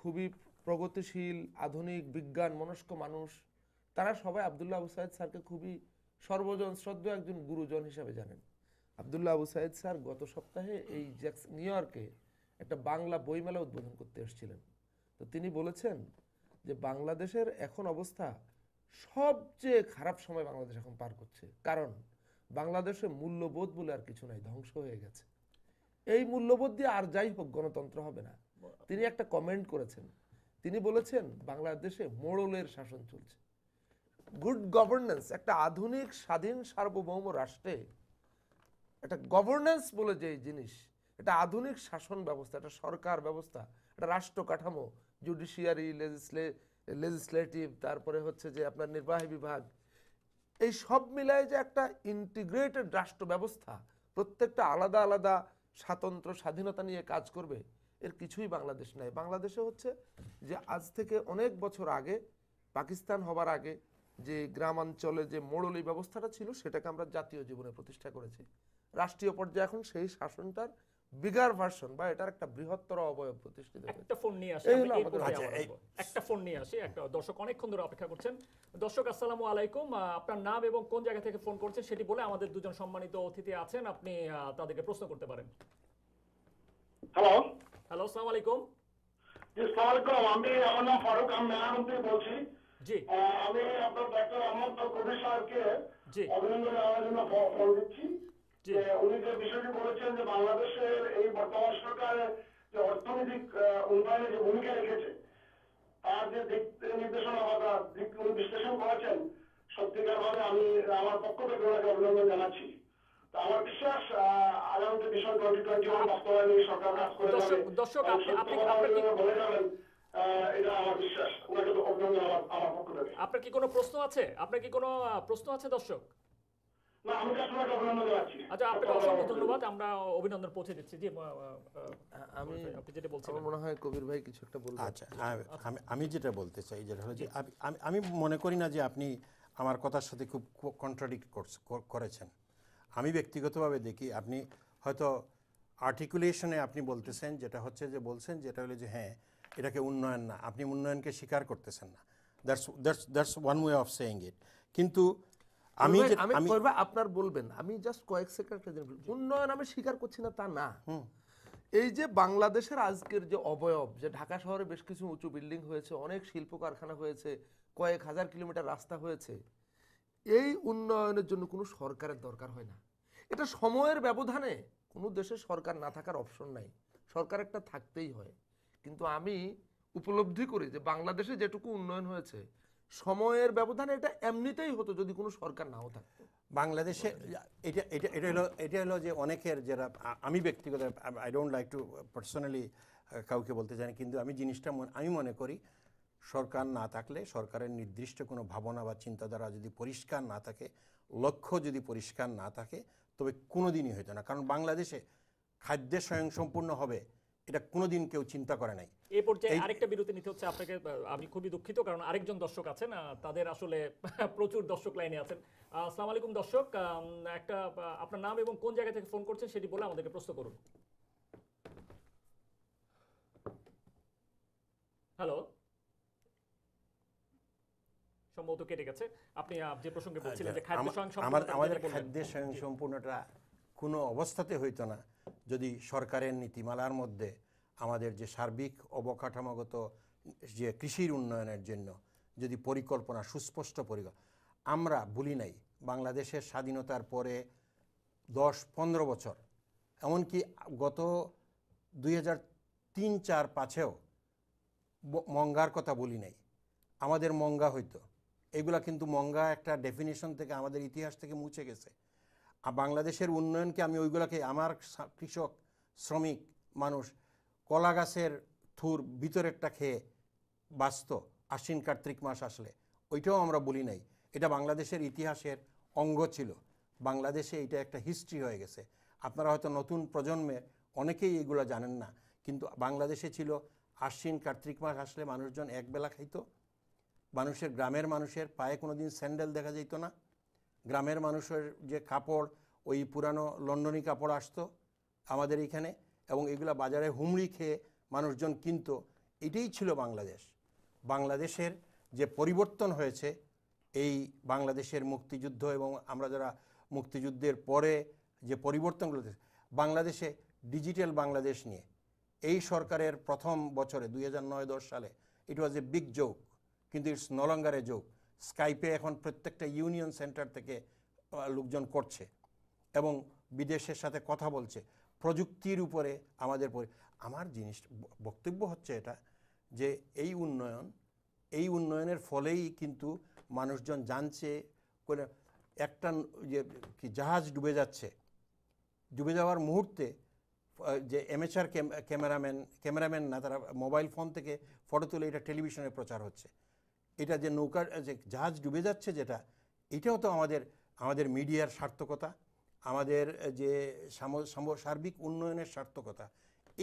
খুবই প্রগতিশীল, আধুনিক, বিজ্ঞান মনস্ক মানুষ, তারা সবাই আব্দুল্লাহ আবু সাইদ স্যারকে খুবই সর্বজন শ্রদ্ধেয় একজন গুরুজন হিসাবে জানেন। আব্দুল্লাহ আবু সাইদ স্যার গত সপ্তাহে এই নিউ ইয়র্কে একটা বাংলা বইমেলা উদ্বোধন করতে এসেছিলেন। তো তিনি বলেছেন যে বাংলাদেশের এখন অবস্থা সবচেয়ে খারাপ সময় বাংলাদেশ এখন পার করছে, কারণ বাংলাদেশে মূল্যবোধ বলে আর কিছু নাই, ধ্বংস হয়ে গেছে। এই মূল্যবোধ দিয়ে আর যাই হোক গণতন্ত্র হবে না। তিনি একটা কমেন্ট করেছেন, তিনি বলেছেন বাংলাদেশে মোড়লের শাসন চলছে। গুড গভর্নেন্স, একটা আধুনিক স্বাধীন সার্বভৌম রাষ্ট্রে একটা গভর্নেন্স বলে যে জিনিস, এটা আধুনিক শাসন ব্যবস্থা, একটা সরকার ব্যবস্থা, একটা রাষ্ট্র কাঠামো, জুডিশিয়ারি, লেজিসলেটিভ, তারপরে হচ্ছে যে আপনার নির্বাহী বিভাগ, এই সব মিলায় যে একটা ইন্টিগ্রেটেড রাষ্ট্র ব্যবস্থা, প্রত্যেকটা আলাদা আলাদা স্বাতন্ত্র স্বাধীনতা নিয়ে কাজ করবে, এর কিছুই বাংলাদেশ নাই। বাংলাদেশে হচ্ছে যে আজ থেকে অনেক বছর আগে, পাকিস্তান হবার আগে যে গ্রামাঞ্চলে যে মোড়লি ব্যবস্থাটা ছিল, সেটাকে আমরা জাতীয় জীবনে প্রতিষ্ঠা করেছি। রাষ্ট্রীয় পর্যায়ে এখন সেই শাসনটার বিগার ভার্সন বা এটার একটা বৃহত্তর অবয়ব প্রতিষ্ঠিত হয়েছে।
একটা ফোন নিয়ে আসি, একটা ফোন নিয়ে আসি, একটা দর্শক অনেকক্ষণ ধরে অপেক্ষা করছেন। দর্শক আসসালামু আলাইকুম, আপনার নাম এবং কোন জায়গা থেকে ফোন করছেন সেটি বলে আমাদের দুজন সম্মানিত অতিথি আছেন, আপনি তাদেরকে প্রশ্ন করতে পারেন।
হ্যালো
হ্যালো, আসসালামু আলাইকুম।
জি, আসসালামু আলাইকুম। আমার নাম ফারুক, আমি মেলান থেকে বলছি।
জি,
আমি আপনার ডাক্তার আহমদ কবির সাহেবকে
জি
অভিনন্দন জানানোর জন্য ফোন দিচ্ছি। যে উনি যে বিষয়টি বলেছেন যে বাংলাদেশের এই বর্তমান সরকারের যে অর্থনৈতিক উন্নয়নে যে ভূমিকা রেখেছে, তার যে দিক নির্দেশনা বা দিক বিশ্লেষণ করেছেন, সত্যিকার ভাবে আমি আমার পক্ষ থেকে ওনাকে অভিনন্দন জানাচ্ছি। আমার বিশ্বাস আগামী ভিশন 2021 বাস্তবায়নে সরকার কাজ করে যাবে।
দর্শক আপনি
বলে যাবেন, এটা আমার বিশ্বাস। ওনাকে তো অভিনন্দন ধন্যবাদ আমার পক্ষ থেকে।
আপনার কি কোনো প্রশ্ন আছে? আপনার কি কোনো প্রশ্ন আছে দর্শক?
না, আমি কাস্টমারকে অভিনন্দন জানাচ্ছি।
আচ্ছা, আপনাকে অসংখ্য ধন্যবাদ, আমরা অভিনন্দন পৌঁছে দিচ্ছি। জি,
আমি
আপনি যেটা বলছিলেন।
আমার মনে হয় কবির ভাই কিছু একটা বলবেন।
আচ্ছা, আমি যেটা বলতে চাই যেটা হলো যে আমি মনে করি না যে আপনি আমার কথার সাথে খুব কন্ট্রাডিক্ট করেছেন। আমি ব্যক্তিগতভাবে দেখি আপনি হয়তো আর্টিকুলেশনে আপনি বলতেছেন যেটা হচ্ছে যে বলছেন যেটা হলো যে হ্যাঁ এটাকে উন্নয়ন না, আপনি উন্নয়নকে স্বীকার করতেছেন না। That's one way of saying ইট। কিন্তু আমি
আপনার বলবেন, আমি জাস্ট কয়েক সেকেন্ড উন্নয়ন আমি স্বীকার করছি না তা না। এই যে বাংলাদেশের আজকের যে অবয়ব, যে ঢাকা শহরে বেশ কিছু উঁচু বিল্ডিং হয়েছে, অনেক শিল্প কারখানা হয়েছে, কয়েক হাজার কিলোমিটার রাস্তা হয়েছে, এই উন্নয়নের জন্য কোনো সরকারের দরকার হয় না। এটা সময়ের ব্যবধানে কোনো দেশে সরকার না থাকার অপশন নাই, সরকার একটা থাকতেই হয়। কিন্তু আমি উপলব্ধি করি যে বাংলাদেশে যেটুকু উন্নয়ন হয়েছে সময়ের ব্যবধানে এটা এমনিতেই হতো যদি কোনো সরকার নাও থাকতো।
বাংলাদেশে এটা হলো যে অনেকের যারা আমি ব্যক্তিগত I don't like to personally কাউকে বলতে চাই, কিন্তু আমি জিনিসটা আমি মনে করি সরকার না থাকলে, সরকারের নির্দিষ্ট কোনো ভাবনা বা চিন্তাধারা যদি পরিষ্কার না থাকে, লক্ষ্য যদি পরিষ্কার না থাকে, তবে কোনো দিনই হতো না। কারণ বাংলাদেশে খাদ্যে স্বয়ংসম্পূর্ণ হবে এটা কোনোদিন কেউ চিন্তা করে নাই।
এই পর্যায়ে আরেকটা বিরতি নিতে হচ্ছে আপনাকে। আমি খুবই দুঃখিত, কারণ আরেকজন দর্শক আছেন, তাদের আসলে প্রচুর দর্শক লাইনে আছেন। আসসালামু আলাইকুম দর্শক, একটা আপনার নাম এবং কোন জায়গা থেকে ফোন করছেন সেটি বলে আমাদেরকে প্রশ্ন করুন। হ্যালো, সম্ভবত কেটে গেছে। আপনি যে প্রসঙ্গে বলছিলেন যে খাদ্য স্বয়ংসম্পূর্ণতা,
আমাদের খাদ্যের স্বয়ংসম্পূর্ণতা কোনো অবস্থাতে হইতো না যদি সরকারের নীতিমালার মধ্যে আমাদের যে সার্বিক অবকাঠামোগত যে কৃষির উন্নয়নের জন্য যদি পরিকল্পনা, সুস্পষ্ট পরিকল্পনা। আমরা ভুলি নাই বাংলাদেশের স্বাধীনতার পরে 10-15 বছর, এমনকি গত 2003-4-5-এও মঙ্গার কথা বলি নাই, আমাদের মঙ্গা হইতো। এগুলা কিন্তু মঙ্গা একটা ডেফিনেশন থেকে আমাদের ইতিহাস থেকে মুছে গেছে। আর বাংলাদেশের উন্নয়নকে আমি ওইগুলাকে, আমার কৃষক শ্রমিক মানুষ কলা গাছের থুর ভিতরেরটা খেয়ে বাঁচত আশ্বিন কার্তিক মাস আসলে, ওইটাও আমরা বলি নাই। এটা বাংলাদেশের ইতিহাসের অঙ্গ ছিল। বাংলাদেশে এটা একটা হিস্ট্রি হয়ে গেছে। আপনারা হয়তো নতুন প্রজন্মের অনেকেই এগুলো জানেন না, কিন্তু বাংলাদেশে ছিল আশ্বিন কার্তিক মাস আসলে মানুষজন একবেলা খাইতো। মানুষের, গ্রামের মানুষের পায়ে কোনোদিন স্যান্ডেল দেখা যেত না। গ্রামের মানুষের যে কাপড়, ওই পুরানো লন্ডনি কাপড় আসতো আমাদের এইখানে, এবং এগুলা বাজারে হুমড়ি খেয়ে মানুষজন কিনতো। এটাই ছিল বাংলাদেশ। বাংলাদেশের যে পরিবর্তন হয়েছে, এই বাংলাদেশের মুক্তিযুদ্ধ এবং আমরা যারা মুক্তিযুদ্ধের পরে যে পরিবর্তনগুলো, বাংলাদেশে ডিজিটাল বাংলাদেশ নিয়ে এই সরকারের প্রথম বছরে 2009-10 সালে it was a big joke, কিন্তু it's no longer a joke. স্কাইপে এখন প্রত্যেকটা ইউনিয়ন সেন্টার থেকে লোকজন করছে এবং বিদেশের সাথে কথা বলছে প্রযুক্তির উপরে। আমার বক্তব্য হচ্ছে এটা যে এই উন্নয়নের ফলেই কিন্তু মানুষজন জানছে একটা যে কি জাহাজ ডুবে যাচ্ছে, ডুবে যাওয়ার মুহূর্তে যে এমেচার ক্যামেরাম্যান না, তারা মোবাইল ফোন থেকে ফটো তুলে এটা টেলিভিশনে প্রচার হচ্ছে। এটা যে নৌকার যে জাহাজ ডুবে যাচ্ছে যেটা, এটাও তো আমাদের মিডিয়ার সার্থকতা, আমাদের যে সার্বিক উন্নয়নের সার্থকতা।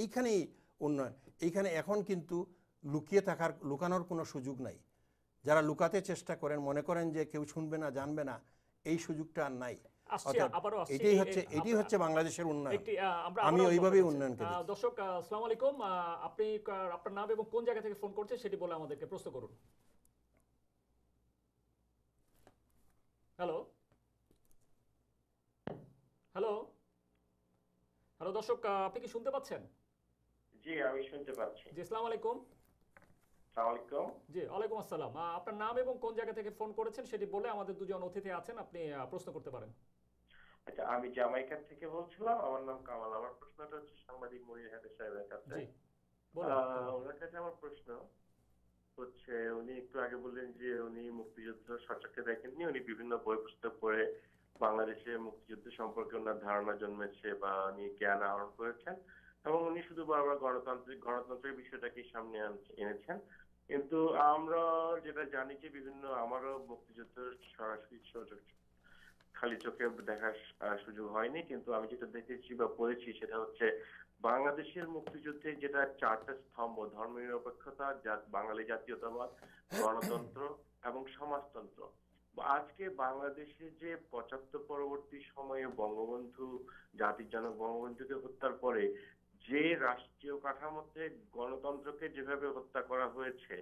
এইখানেই উন্নয়ন। এইখানে এখন কিন্তু লুকানোর কোনো সুযোগ নাই। যারা লুকাতে চেষ্টা করেন, মনে করেন যে কেউ শুনবে না, জানবে না, এই সুযোগটা আর নাই। এটাই হচ্ছে বাংলাদেশের উন্নয়ন। আমি ওইভাবেই উন্নয়নকে দেখি।
দর্শক, আসসালামু আলাইকুম, আপনি আপনার নাম এবং কোন জায়গা থেকে ফোন করছেন সেটি বলে আমাদেরকে প্রশ্ন করুন। হ্যালো হ্যালো হ্যালো দর্শক, আপনি কি শুনতে পাচ্ছেন?
জি, আমি শুনতে পাচ্ছি।
জি, আসসালামু আলাইকুম।
আসসালামু আলাইকুম।
জি, ওয়ালাইকুম আসসালাম। আপনার নাম এবং কোন জায়গা থেকে ফোন করেছেন সেটি বলে আমাদের দুজন অতিথি আছেন, আপনি প্রশ্ন করতে পারেন।
আচ্ছা, আমি জামাইকা থেকে বলছিলাম। আমার নাম কামাল। আমার প্রশ্নটা হচ্ছে সাংবাদিক মনির হায়দার সাহেবের কাছে।
জি, বলুন।
ওনার কাছে আমার প্রশ্ন হচ্ছে, উনি একটু আগে বললেন যে উনি মুক্তিযুদ্ধ সচক্ষে দেখেননি, উনি বিভিন্ন বই পুস্তক পড়ে বাংলাদেশে মুক্তিযুদ্ধ সম্পর্কে ওনার ধারণা জন্মেছে বা উনি জ্ঞান আহরণ করেছেন, এবং উনি শুধু বারবার গণতন্ত্রের বিষয়টাকে সামনে এনেছেন। কিন্তু আমরা যেটা জানি যে বিভিন্ন আমারও মুক্তিযুদ্ধের সরাসরি খালি চোখে দেখার সুযোগ হয়নি, কিন্তু আমি যেটা দেখেছি বা পড়েছি সেটা হচ্ছে বাংলাদেশের মুক্তিযুদ্ধে যেটা 4টা স্তম্ভ, ধর্মনিরপেক্ষতা, বাঙালি জাতীয়তাবাদ, গণতন্ত্র এবং সমাজতন্ত্র। আজকে বাংলাদেশে যে 75 পরবর্তী সময়ে বঙ্গবন্ধু, জাতির জনক বঙ্গবন্ধুকে হত্যার পরে যে রাষ্ট্রীয় কাঠামোতে গণতন্ত্রকে যেভাবে হত্যা করা হয়েছে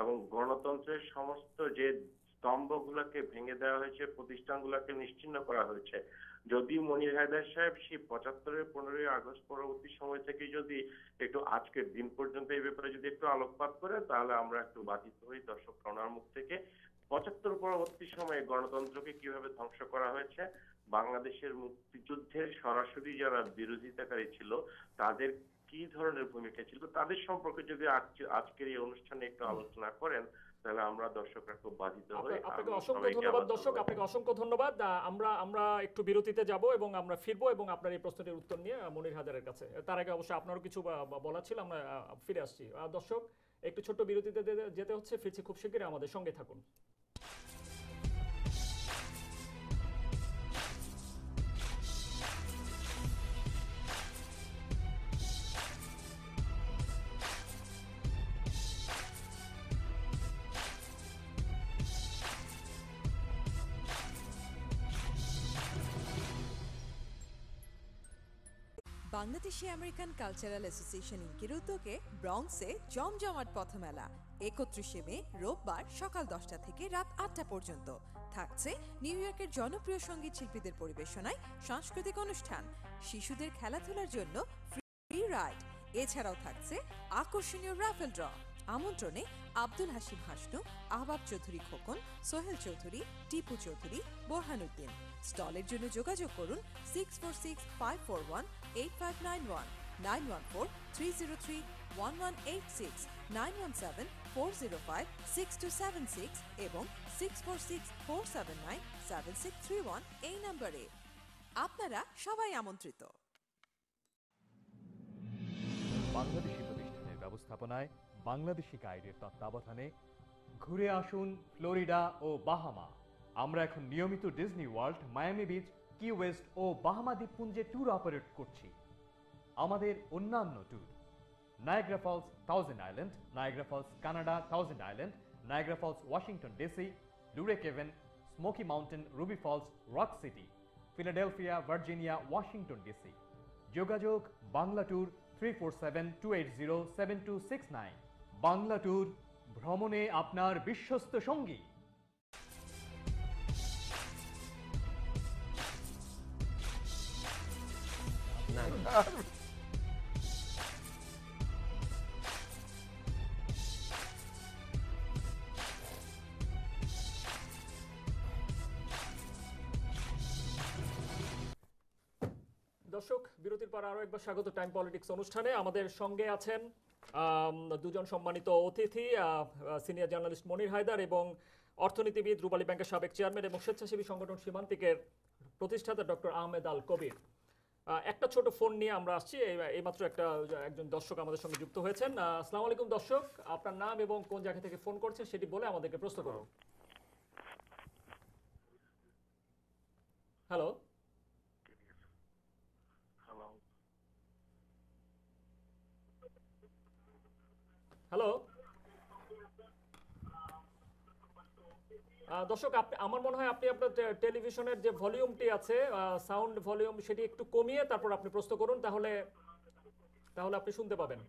এবং গণতন্ত্রের সমস্ত যে স্তম্ভগুলোকে ভেঙে দেওয়া হয়েছে, প্রতিষ্ঠানগুলোকে নিশ্চিহ্ন করা হয়েছে। যদি মনির হায়দার সাহেব সেই 75-এর 15ই আগস্ট পরবর্তী সময় থেকে যদি একটু আজকের দিন পর্যন্ত এই ব্যাপারে যদি একটু আলোকপাত করে, তাহলে আমরা একটু বাধিত হই দর্শক ওনার মুখ থেকে। 75 পরবর্তী সময়ে গণতন্ত্রকে কিভাবে ধ্বংস করা হয়েছে, বাংলাদেশের মুক্তিযুদ্ধের সরাসরি যারা বিরোধিতাকারী ছিল তাদের কি ধরনের ভূমিকা ছিল, তাদের সম্পর্কে যদি আজকের এই অনুষ্ঠানে একটু আলোচনা করেন, তাহলে আমরা দর্শকরা খুব বাধিত হই।
আপনাকে অসংখ্য ধন্যবাদ দর্শক, আপনাকে অসংখ্য ধন্যবাদ। আমরা একটু বিরতিতে যাব এবং আমরা ফিরবো এবং আপনার এই প্রশ্নটির উত্তর নিয়ে মনির হায়দারের কাছে। তার আগে অবশ্যই আপনারও কিছু বলা ছিল, আমরা ফিরে আসছি। দর্শক, একটু ছোট্ট বিরতিতে যেতে হচ্ছে, ফিরছি খুব শীঘ্রই, আমাদের সঙ্গে থাকুন।
বাংলাদেশি আমেরিকান কালচারাল অ্যাসোসিয়েশন ইনকের উদ্যোগে ব্রঙ্কসে জমজমাট পথমেলা 31শে মে রোববার সকাল 10টা থেকে রাত 8টা পর্যন্ত। থাকছে নিউ ইয়র্কের জনপ্রিয় সঙ্গীত শিল্পীদের পরিবেশনায় সাংস্কৃতিক অনুষ্ঠান, শিশুদের খেলাধুলার জন্য ফ্রি রাইড, এছাড়াও থাকছে আকর্ষণীয় রাফেল ড্র। আমন্ত্রণে আব্দুল হাশিম হাসনু, আহবাব চৌধুরী খোকন, সোহেল চৌধুরী, টিপু চৌধুরী, বোরহানুদ্দিন। স্টলের জন্য যোগাযোগ করুন 6465418591, 9143031186, 9174056276 এবং 6464797631 এই নম্বরে। আপনারা সবাই আমন্ত্রিত।
বাংলাদেশি প্রতিষ্ঠানের ব্যবস্থাপনায় বাংলাদেশি গাইডের তত্ত্বাবধানে ঘুরে আসুন ফ্লোরিডা ও বাহামা। আমরা এখন নিয়মিত Disney World, Miami Beach, Key West ও বাহামা দ্বীপপুঞ্জে ট্যুর অপারেট করছি। আমাদের অন্যান্য tour Niagara Falls, Thousand Island, Niagara Falls Canada, Thousand Island, Niagara Falls Washington DC, Luray Caverns, Smoky Mountain, Ruby Falls, Rock City, Philadelphia, Virginia, Washington DC. যোগাযোগ Bangla tour 3472807269। Bangla tour, ভ্রমণে আপনার বিশ্বস্ত সঙ্গী।
দর্শক, বিরতির পর আরো একবার স্বাগত টাইম পলিটিক্স অনুষ্ঠানে। আমাদের সঙ্গে আছেন দুজন সম্মানিত অতিথি, সিনিয়র জার্নালিস্ট মনির হায়দার এবং অর্থনীতিবিদ, রূপালী ব্যাংকের সাবেক চেয়ারম্যান এবং স্বেচ্ছাসেবী সংগঠন সীমান্তিকের প্রতিষ্ঠাতা ডক্টর আহমেদ আল কবির। একটা ছোট ফোন নিয়ে আমরা আসছি, এইমাত্র একজন দর্শক আমাদের সঙ্গে যুক্ত হয়েছেন। আসসালামু আলাইকুম দর্শক, আপনার নাম এবং কোন জায়গা থেকে ফোন করছেন সেটি বলে আমাদেরকে প্রশ্ন করুন। হ্যালো হ্যালো দর্শক, আমার মনে হয় আপনি আপনার টেলিভিশনের যে ভলিউমটি আছে, সাউন্ড ভলিউম, সেটি একটু কমিয়ে তারপর আপনি প্রশ্ন করুন, তাহলে আপনি শুনতে পাবেন।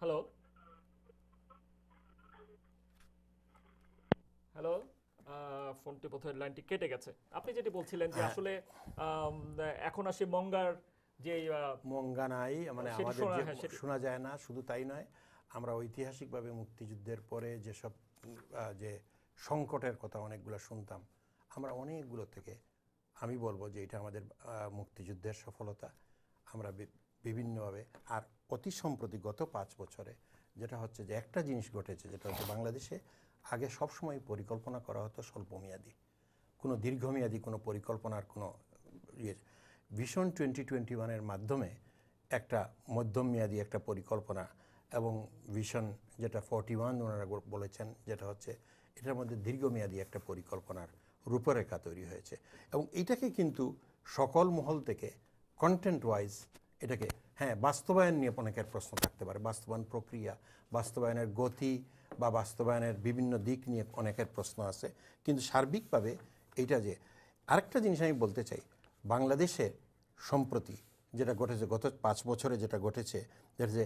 হ্যালো হ্যালো ফোনটি বোধহয় লাইনটি কেটে গেছে। আপনি যেটি বলছিলেন যে আসলে এখন আসে মঙ্গার যে
মঙ্গা নাই, মানে আমাদের শোনা যায় না। শুধু তাই নয়, আমরা ঐতিহাসিকভাবে মুক্তিযুদ্ধের পরে যেসব যে সংকটের কথা অনেকগুলো শুনতাম, আমরা অনেকগুলো থেকে আমি বলবো যে এটা আমাদের মুক্তিযুদ্ধের সফলতা। আমরা বিভিন্নভাবে, আর অতি সম্প্রতি গত 5 বছরে যেটা হচ্ছে যে একটা জিনিস ঘটেছে, যেটা হচ্ছে বাংলাদেশে আগে সবসময় পরিকল্পনা করা হতো স্বল্পমেয়াদী, কোনো দীর্ঘমেয়াদী কোনো পরিকল্পনার কোনো ভিশন 2021-এর মাধ্যমে একটা মধ্যমমেয়াদী একটা পরিকল্পনা এবং ভিশন যেটা 41 ওনারা বলেছেন, যেটা হচ্ছে এটার মধ্যে দীর্ঘমেয়াদী একটা পরিকল্পনার রূপরেখা তৈরি হয়েছে। এবং এইটাকে কিন্তু সকল মহল থেকে কন্টেন্ট ওয়াইজ এটাকে বাস্তবায়ন নিয়ে অনেকের প্রশ্ন থাকতে পারে, বাস্তবায়ন প্রক্রিয়া, বাস্তবায়নের গতি বা বাস্তবায়নের বিভিন্ন দিক নিয়ে অনেকের প্রশ্ন আছে। কিন্তু সার্বিকভাবে এইটা যে আরেকটা জিনিস আমি বলতে চাই, বাংলাদেশে সম্প্রতি যেটা ঘটেছে গত 5 বছরে যেটা ঘটেছে, যেটা যে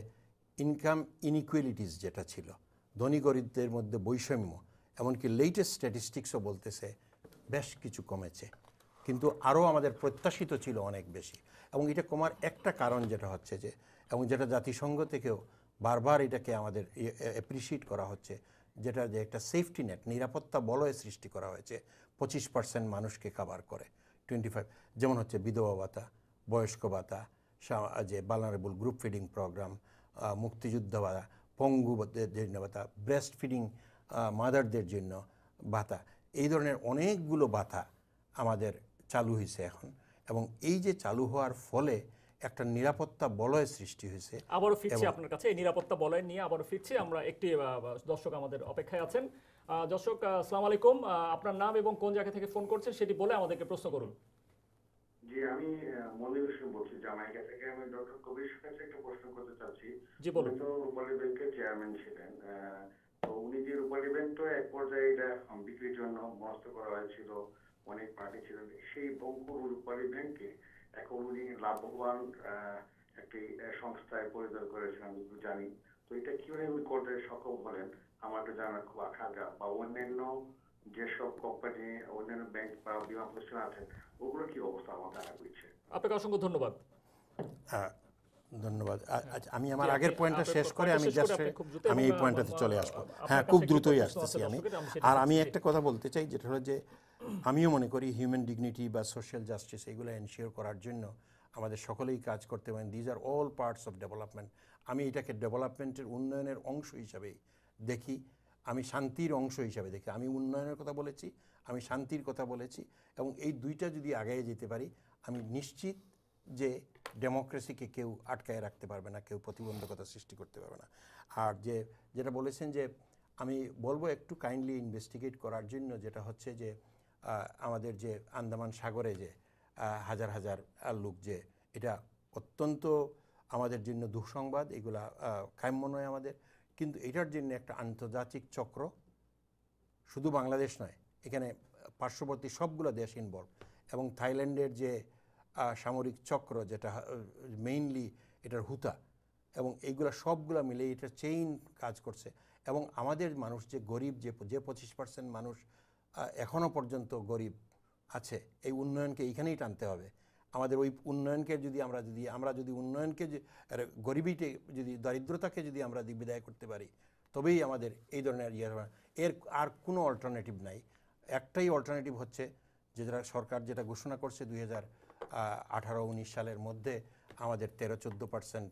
ইনকাম ইনইকুয়ালিটিস যেটা ছিল, ধনী গরিবদের মধ্যে বৈষম্য, এমনকি লেটেস্ট স্ট্যাটিস্টিক্সও বলতেছে বেশ কিছু কমেছে, কিন্তু আরও আমাদের প্রত্যাশিত ছিল অনেক বেশি। এবং এটা কমার একটা কারণ যেটা হচ্ছে যে, এবং যেটা জাতিসংঘ থেকেও বারবার এটাকে আমাদের অ্যাপ্রিসিয়েট করা হচ্ছে, যেটা যে একটা সেফটি নেট, নিরাপত্তা বলয় সৃষ্টি করা হয়েছে 25% মানুষকে কভার করে, 25, যেমন হচ্ছে বিধবা ভাতা, বয়স্ক ভাতা, যে ভালনারেবল গ্রুপ ফিডিং প্রোগ্রাম, মুক্তিযুদ্ধ ভাতা, পঙ্গুদের জন্য ভাতা, ব্রেস্ট ফিডিং মাদারদের জন্য ভাতা, এই ধরনের অনেকগুলো ভাতা আমাদের চালু হয়েছে এখন। এবং এই যে চালু হওয়ার ফলে একটা নিরাপত্তা বলয় সৃষ্টি হয়েছে।
আবারও ফিরছি আপনার কাছে, এই নিরাপত্তা বলয় নিয়ে আবারও ফিরছি আমরা। একটি দর্শক আমাদের অপেক্ষায় আছেন। দর্শক আসসালামু আলাইকুম, আপনার নাম এবং কোন জায়গা থেকে ফোন করছেন সেটি বলে আমাদেরকে প্রশ্ন করুন।
জি, আমি মনির হোসেন বলছি জামাইকা থেকে। আমি ডক্টর কবির কাছে একটা প্রশ্ন করতে চাচ্ছি।
জি বলুন।
উনি তো রূপালী ব্যাংকের চেয়ারম্যান ছিলেন, তো উনি যে রূপালী ব্যাংক তো এক পর্যায়ে এটা বিক্রির জন্য মনস্থ করা হয়েছিল, অনেক পার্টি ছিলেন, সেই বঙ্কুর রূপালী ব্যাংকে এখন উনি লাভবান একটি সংস্থায় পরিচালনা করেছেন, আমি জানি। তো এটা কিভাবে উনি করতে সক্ষম হলেন আমার একটু জানার খুব আকাঙ্ক্ষা। বা অন্যান্য যেসব কোম্পানি, অন্যান্য ব্যাংক বা বীমা প্রতিষ্ঠান আছেন, ওগুলো কি অবস্থা আমার জানা হয়েছে।
আপনাকে অসংখ্য ধন্যবাদ।
ধন্যবাদ। আচ্ছা, আমি আমার আগের পয়েন্টটা শেষ করে আমি এই পয়েন্টটাতে চলে আসবো। খুব দ্রুতই আসতেছি আমি। আর আমি একটা কথা বলতে চাই, যেটা হলো যে আমিও মনে করি হিউম্যান ডিগনিটি বা সোশ্যাল জাস্টিস এগুলো এনশিওর করার জন্য আমাদের সকলেই কাজ করতে পারেন। These are all parts of development. আমি এটাকে ডেভেলপমেন্টের উন্নয়নের অংশ হিসাবেই দেখি, আমি শান্তির অংশ হিসাবে দেখি। আমি উন্নয়নের কথা বলেছি, আমি শান্তির কথা বলেছি, এবং এই দুইটা যদি আগায় যেতে পারি, আমি নিশ্চিত যে ডেমোক্রেসিকে কেউ আটকায় রাখতে পারবে না, কেউ প্রতিবন্ধকতা সৃষ্টি করতে পারবে না। আর যেটা বলেছেন যে আমি বলবো একটু কাইন্ডলি ইনভেস্টিগেট করার জন্য, যেটা হচ্ছে যে আমাদের যে আন্দামান সাগরে যে হাজার হাজার লোক, যে এটা অত্যন্ত আমাদের জন্য দুঃসংবাদ, এগুলা কাম্য নয় আমাদের। কিন্তু এটার জন্য একটা আন্তর্জাতিক চক্র, শুধু বাংলাদেশ নয়, এখানে পার্শ্ববর্তী সবগুলো দেশ ইনভলভ, এবং থাইল্যান্ডের যে সামরিক চক্র, যেটা মেইনলি এটার হুতা, এবং এইগুলো সবগুলো মিলে এটা চেইন কাজ করছে। এবং আমাদের মানুষ যে গরিব, যে 25% মানুষ এখনও পর্যন্ত গরিব আছে, এই উন্নয়নকে এইখানেই টানতে হবে আমাদের। ওই উন্নয়নকে যদি আমরা যদি উন্নয়নকে গরিবিতে যদি দারিদ্রতাকে যদি আমরা বিদায় করতে পারি, তবেই আমাদের এই ধরনের এর আর কোনো অল্টারনেটিভ নাই। একটাই অল্টারনেটিভ হচ্ছে যেটা সরকার যেটা ঘোষণা করছে 2018-19 সালের মধ্যে আমাদের 13-14%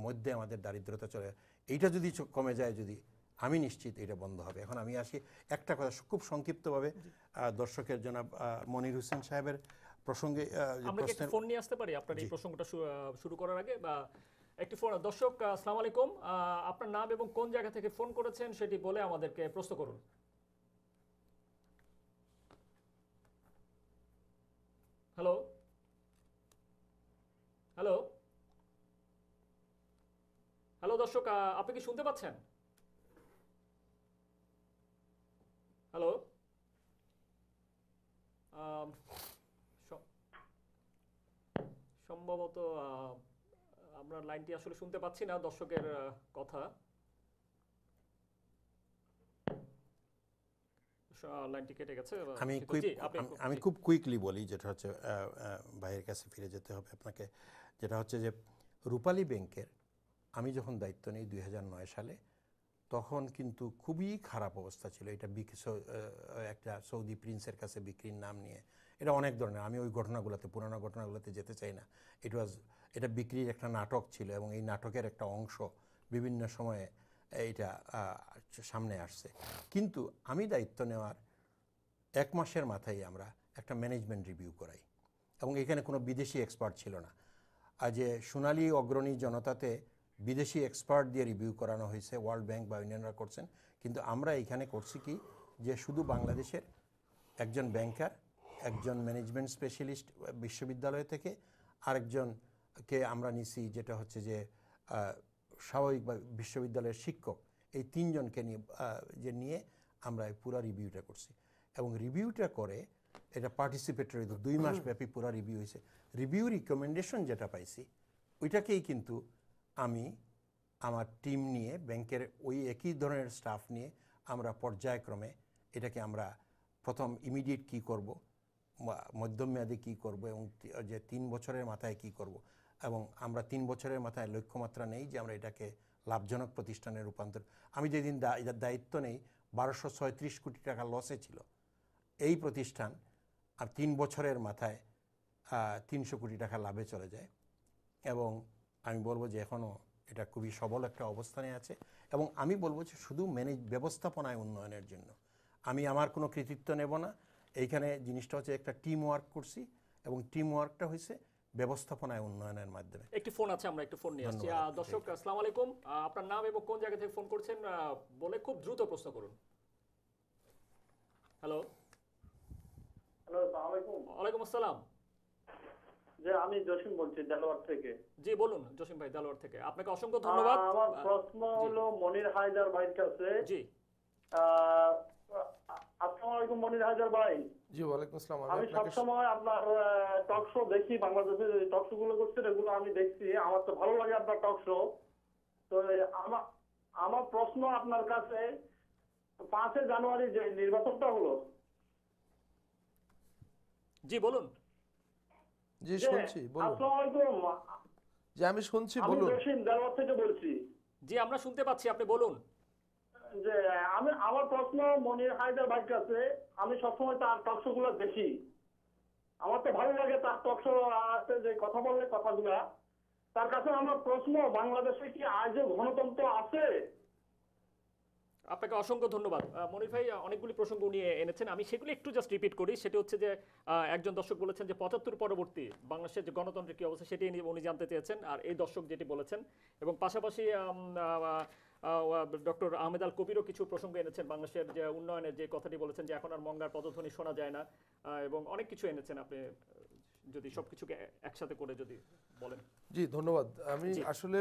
মধ্যে আমাদের দারিদ্রতা চলে, এইটা যদি কমে যায়, যদি, আমি নিশ্চিত এটা বন্ধ হবে। এখন আমি আসি একটা কথা খুব সংক্ষিপ্তভাবে দর্শকের জনাব মনির হোসেন সাহেবের প্রসঙ্গে।
আমরা কি একটা ফোন নিয়ে আসতে পারি আপনার এই প্রসঙ্গটা শুরু করার আগে? বা একটি ফোন। দর্শক আসসালামু আলাইকুম, আপনার নাম এবং কোন জায়গা থেকে ফোন করেছেন সেটি বলে আমাদেরকে প্রশ্ন করুন। হ্যালো হ্যালো হ্যালো দর্শক, আপনি কি শুনতে পাচ্ছেন? হ্যালো, সম্ভবত আমরা লাইনটি আসলে শুনতে পাচ্ছি না দর্শকের কথা। লাইনটি কেটে গেছে।
আমি খুব কুইকলি বলি, যেটা হচ্ছে ভাইয়ের কাছে ফিরে যেতে হবে আপনাকে। যেটা হচ্ছে যে রূপালী ব্যাংকের আমি যখন দায়িত্ব নিই 2009 সালে, তখন কিন্তু খুবই খারাপ অবস্থা ছিল। এটা একটা সৌদি প্রিন্সের কাছে বিক্রির নাম নিয়ে, এটা অনেক ধরনের, আমি ওই ঘটনাগুলোতে, পুরানো ঘটনাগুলোতে যেতে চাই না। এটা বিক্রির একটা নাটক ছিল, এবং এই নাটকের একটা অংশ বিভিন্ন সময়ে এটা সামনে আসছে। কিন্তু আমি দায়িত্ব নেওয়ার 1 মাসের মাথায় আমরা একটা ম্যানেজমেন্ট রিভিউ করাই, এবং এখানে কোনো বিদেশি এক্সপার্ট ছিল না। আর যে সোনালী অগ্রণী জনতাতে বিদেশি এক্সপার্ট দিয়ে রিভিউ করানো হয়েছে, ওয়ার্ল্ড ব্যাংক বা অন্যান্যরা করছেন, কিন্তু আমরা এখানে করছি কি যে শুধু বাংলাদেশের একজন ব্যাংকার, একজন ম্যানেজমেন্ট স্পেশালিস্ট বিশ্ববিদ্যালয় থেকে, আরেকজনকে আমরা নিছি যেটা হচ্ছে যে স্বাভাবিক বা বিশ্ববিদ্যালয়ের শিক্ষক, এই তিনজনকে নিয়ে আমরা পুরো রিভিউটা করছি। এবং রিভিউটা করে এটা পার্টিসিপেটরি 2 মাস ব্যাপী পুরো রিভিউ হয়েছে। রিভিউ রিকমেন্ডেশন যেটা পাইছি ওইটাকেই কিন্তু আমি আমার টিম নিয়ে ব্যাংকের ওই একই ধরনের স্টাফ নিয়ে আমরা পর্যায়ক্রমে এটাকে আমরা প্রথম ইমিডিয়েট কি করব, মধ্যমেয়াদে কি করব, এবং যে 3 বছরের মাথায় কি করব, এবং আমরা 3 বছরের মাথায় লক্ষ্যমাত্রা নেই যে আমরা এটাকে লাভজনক প্রতিষ্ঠানে রূপান্তর। আমি যেদিন দায়িত্ব নেই 1236 কোটি টাকা লসে ছিল এই প্রতিষ্ঠান, আর 3 বছরের মাথায় 300 কোটি টাকা লাভে চলে যায়। এবং আমি বলবো যে এখনও এটা খুবই সবল একটা অবস্থানে আছে। এবং আমি বলবো যে শুধু ব্যবস্থাপনায় উন্নয়নের জন্য আমি আমার কোনো কৃতিত্ব নেব না। এইখানে জিনিসটা হচ্ছে একটা টিম ওয়ার্ক করছি, এবং টিম ওয়ার্কটা হয়েছে ব্যবস্থাপনায় উন্নয়নের মাধ্যমে।
একটি ফোন আছে, আমরা একটু ফোন নিয়ে আসছি। দর্শক আসসালামু আলাইকুম, আপনার নাম এবং কোন জায়গা থেকে ফোন করছেন বলে খুব দ্রুত প্রশ্ন করুন। হ্যালো।
হ্যালো, আসসালামু আলাইকুম।
ওয়ালাইকুম আসসালাম।
যে আমি জসিম বলছি দেলোয়ার থেকে।
জি বলুন জসিম ভাই, দেলোয়ার থেকে। আপনাকে অসংখ্য ধন্যবাদ।
আমার প্রশ্ন হলো মনির হায়দার ভাইয়ের কাছে।
জি।
আসসালামু আলাইকুম মনির হায়দার ভাই।
জি ওয়ালাইকুম আসসালাম।
আমি সবসময় আপনার টক শো দেখি, বাংলাদেশের টক শো গুলো করছেন এগুলো আমি দেখছি, আমার তো ভালো লাগে আপনার টক শো। তো আমার প্রশ্ন আপনার কাছে, 5 জানুয়ারি যে নির্বাচনটা হলো।
জি বলুন।
জি শুনছি, বলুন।
আসসালামু আলাইকুম।
জি আমি শুনছি, বলুন।
আমি জসিম দেলোয়ার থেকে বলছি।
জি আমরা শুনতে পাচ্ছি, আপনি বলুন।
যে আমার প্রশ্ন মনির হায়দার ভাইয়ের কাছে, আমি সবসময় তার টক শো গুলো দেখি, আমার তো ভালো লাগে তার টক শো যে কথা বললে কথাগুলা। তার কাছে আমার প্রশ্ন, বাংলাদেশে কি আজও গণতন্ত্র আছে?
আপনাকে অসংখ্য ধন্যবাদ মনির ভাই। অনেকগুলি প্রসঙ্গ উনি এনেছেন, আমি সেগুলি একটু জাস্ট রিপিট করি। সেটা হচ্ছে যে একজন দর্শক বলেছেন যে 75 পরবর্তী বাংলাদেশের যে গণতন্ত্রের কি অবস্থা সেটি উনি জানতে চেয়েছেন, আর এই দর্শক যেটি বলেছেন। এবং পাশাপাশি ডক্টর আহমেদ আল কবিরও কিছু প্রসঙ্গ এনেছেন, বাংলাদেশের যে উন্নয়নের যে কথাটি বলেছেন যে এখন আর মঙ্গার পদধ্বনি শোনা যায় না, এবং অনেক কিছু এনেছেন। আপনি যদি সবকিছুকে একসাথে করে যদি বলেন।
জি ধন্যবাদ। আমি আসলে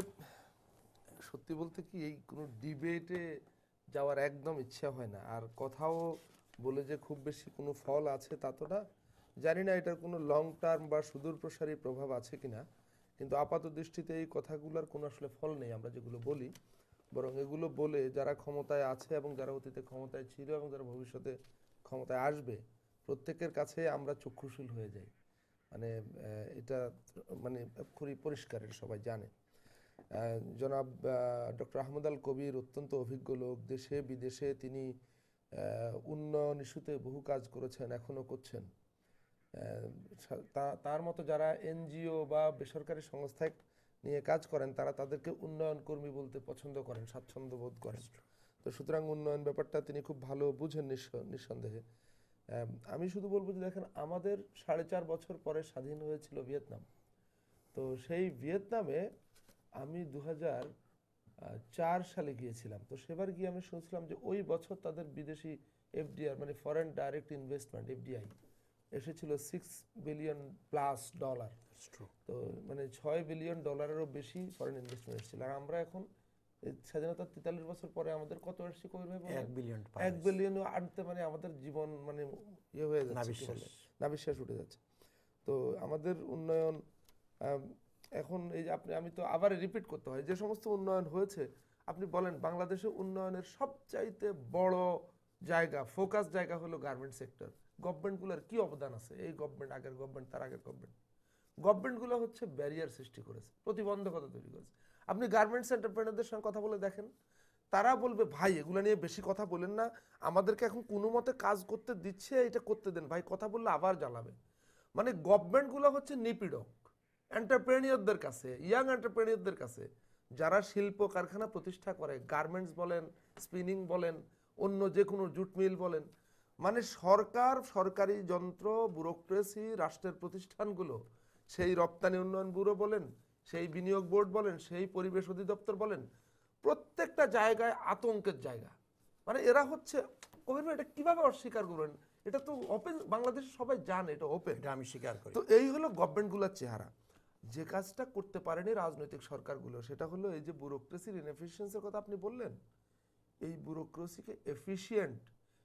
সত্যি বলতে কি এই কোনো ডিবেটে যাওয়ার একদম ইচ্ছা হয় না, আর কথাও বলে যে খুব বেশি কোনো ফল আছে তা তো না। জানি না এটার কোনো লং টার্ম বা সুদূর প্রসারী প্রভাব আছে কিনা, কিন্তু আপাত দৃষ্টিতে এই কথাগুলোর কোনো আসলে ফল নেই আমরা যেগুলো বলি। বরং এগুলো বলে যারা ক্ষমতায় আছে এবং যারা অতীতে ক্ষমতায় ছিল এবং যারা ভবিষ্যতে ক্ষমতায় আসবে, প্রত্যেকের কাছে আমরা চক্ষুশীল হয়ে যাই। মানে এটা মানে খুবই পরিষ্কার, সবাই জানে। জনাব ডক্টর আহমদ আল কবির অত্যন্ত অভিজ্ঞ লোক, দেশে বিদেশে তিনি উন্নয়ন ইস্যুতে বহু কাজ করেছেন, এখনও করছেন। তার মতো যারা এনজিও বা বেসরকারি সংস্থায় নিয়ে কাজ করেন তারা তাদেরকে উন্নয়ন কর্মী বলতে পছন্দ করেন, স্বাচ্ছন্দ্য বোধ করেন। তো সুতরাং উন্নয়ন ব্যাপারটা তিনি খুব ভালো বুঝেন নিঃসন্দেহে। আমি শুধু বলবো যে দেখেন, আমাদের 4.5 বছর পরে স্বাধীন হয়েছিল ভিয়েতনাম। তো সেই ভিয়েতনামে আমি 2004 সালে গিয়েছিলাম। তো সেবার গিয়ে আমি শুনছিলাম যে ওই বছর তাদের বিদেশি এফডিআর মানে ফরেন ডাইরেক্ট ইনভেস্টমেন্ট এফডিআই এসেছিল $6 বিলিয়ন+। তো মানে $6 বিলিয়ন বেশি ফরেন ইনভেস্টমেন্ট এসেছিল। আর আমরা এখন স্বাধীনতার 43 বছর পরে আমাদের কত আসছে? 1 বিলিয়ন আনতে মানে আমাদের জীবন মানে ইয়ে হয়ে যাচ্ছে, নাবিশ্বাস উঠে যাচ্ছে। তো আমাদের উন্নয়ন এখন এই যে আমি তো আবার রিপিট করতে হয়, যে সমস্ত উন্নয়ন হয়েছে আপনি বলেন বাংলাদেশে উন্নয়নের সবচাইতে বড় জায়গা, ফোকাস জায়গা হলো গার্মেন্ট সেক্টর। গভর্নমেন্টগুলোর কি অবদান আছে? এই গভর্নমেন্ট, আগের গভর্নমেন্ট, তার আগের গভর্নমেন্টগুলো হচ্ছে ব্যারিয়ার সৃষ্টি করেছে, প্রতিবন্ধকতা তৈরি করেছে। আপনি গার্মেন্টস এন্টারপ্রেনারদের সঙ্গে কথা বলে দেখেন, তারা বলবে ভাই এগুলো নিয়ে বেশি কথা বলেন না, আমাদেরকে এখন কোনো মতে কাজ করতে দিচ্ছে, এটা করতে দেন ভাই, কথা বললে আবার জ্বালাবে। মানে গভর্নমেন্টগুলো হচ্ছে নিপীড়ক এন্টারপ্রেনিয়রদের কাছে, ইয়াং এন্টারপ্রেনিয়রদের কাছে, যারা শিল্প কারখানা প্রতিষ্ঠা করে, গার্মেন্টস বলেন, স্পিনিং বলেন, অন্য যে কোনো জুট মিল বলেন। মানে সরকার, সরকারি যন্ত্র, ব্যুরোক্রেসি, রাষ্ট্রের প্রতিষ্ঠানগুলো, সেই রপ্তানি উন্নয়ন ব্যুরো বলেন, সেই বিনিয়োগ বোর্ড বলেন, সেই পরিবেশ অধিদপ্তর বলেন, প্রত্যেকটা জায়গায় আতঙ্কের জায়গা। মানে এরা হচ্ছে এটা কিভাবে অস্বীকার করবেন? এটা তো ওপেন, বাংলাদেশে সবাই জানে এটা ওপেন।
এটা আমি স্বীকার করি।
তো এই হলো গভর্নমেন্টগুলোর চেহারা। যে কাজটা করতে পারেনি রাজনৈতিক সরকারগুলো, সেটা হলো এই যে ব্যুরোক্রেসির ইনএফিসিয়েন্সির কথা আপনি বললেন, এই ব্যুরোক্রেসিকে এফিশিয়েন্ট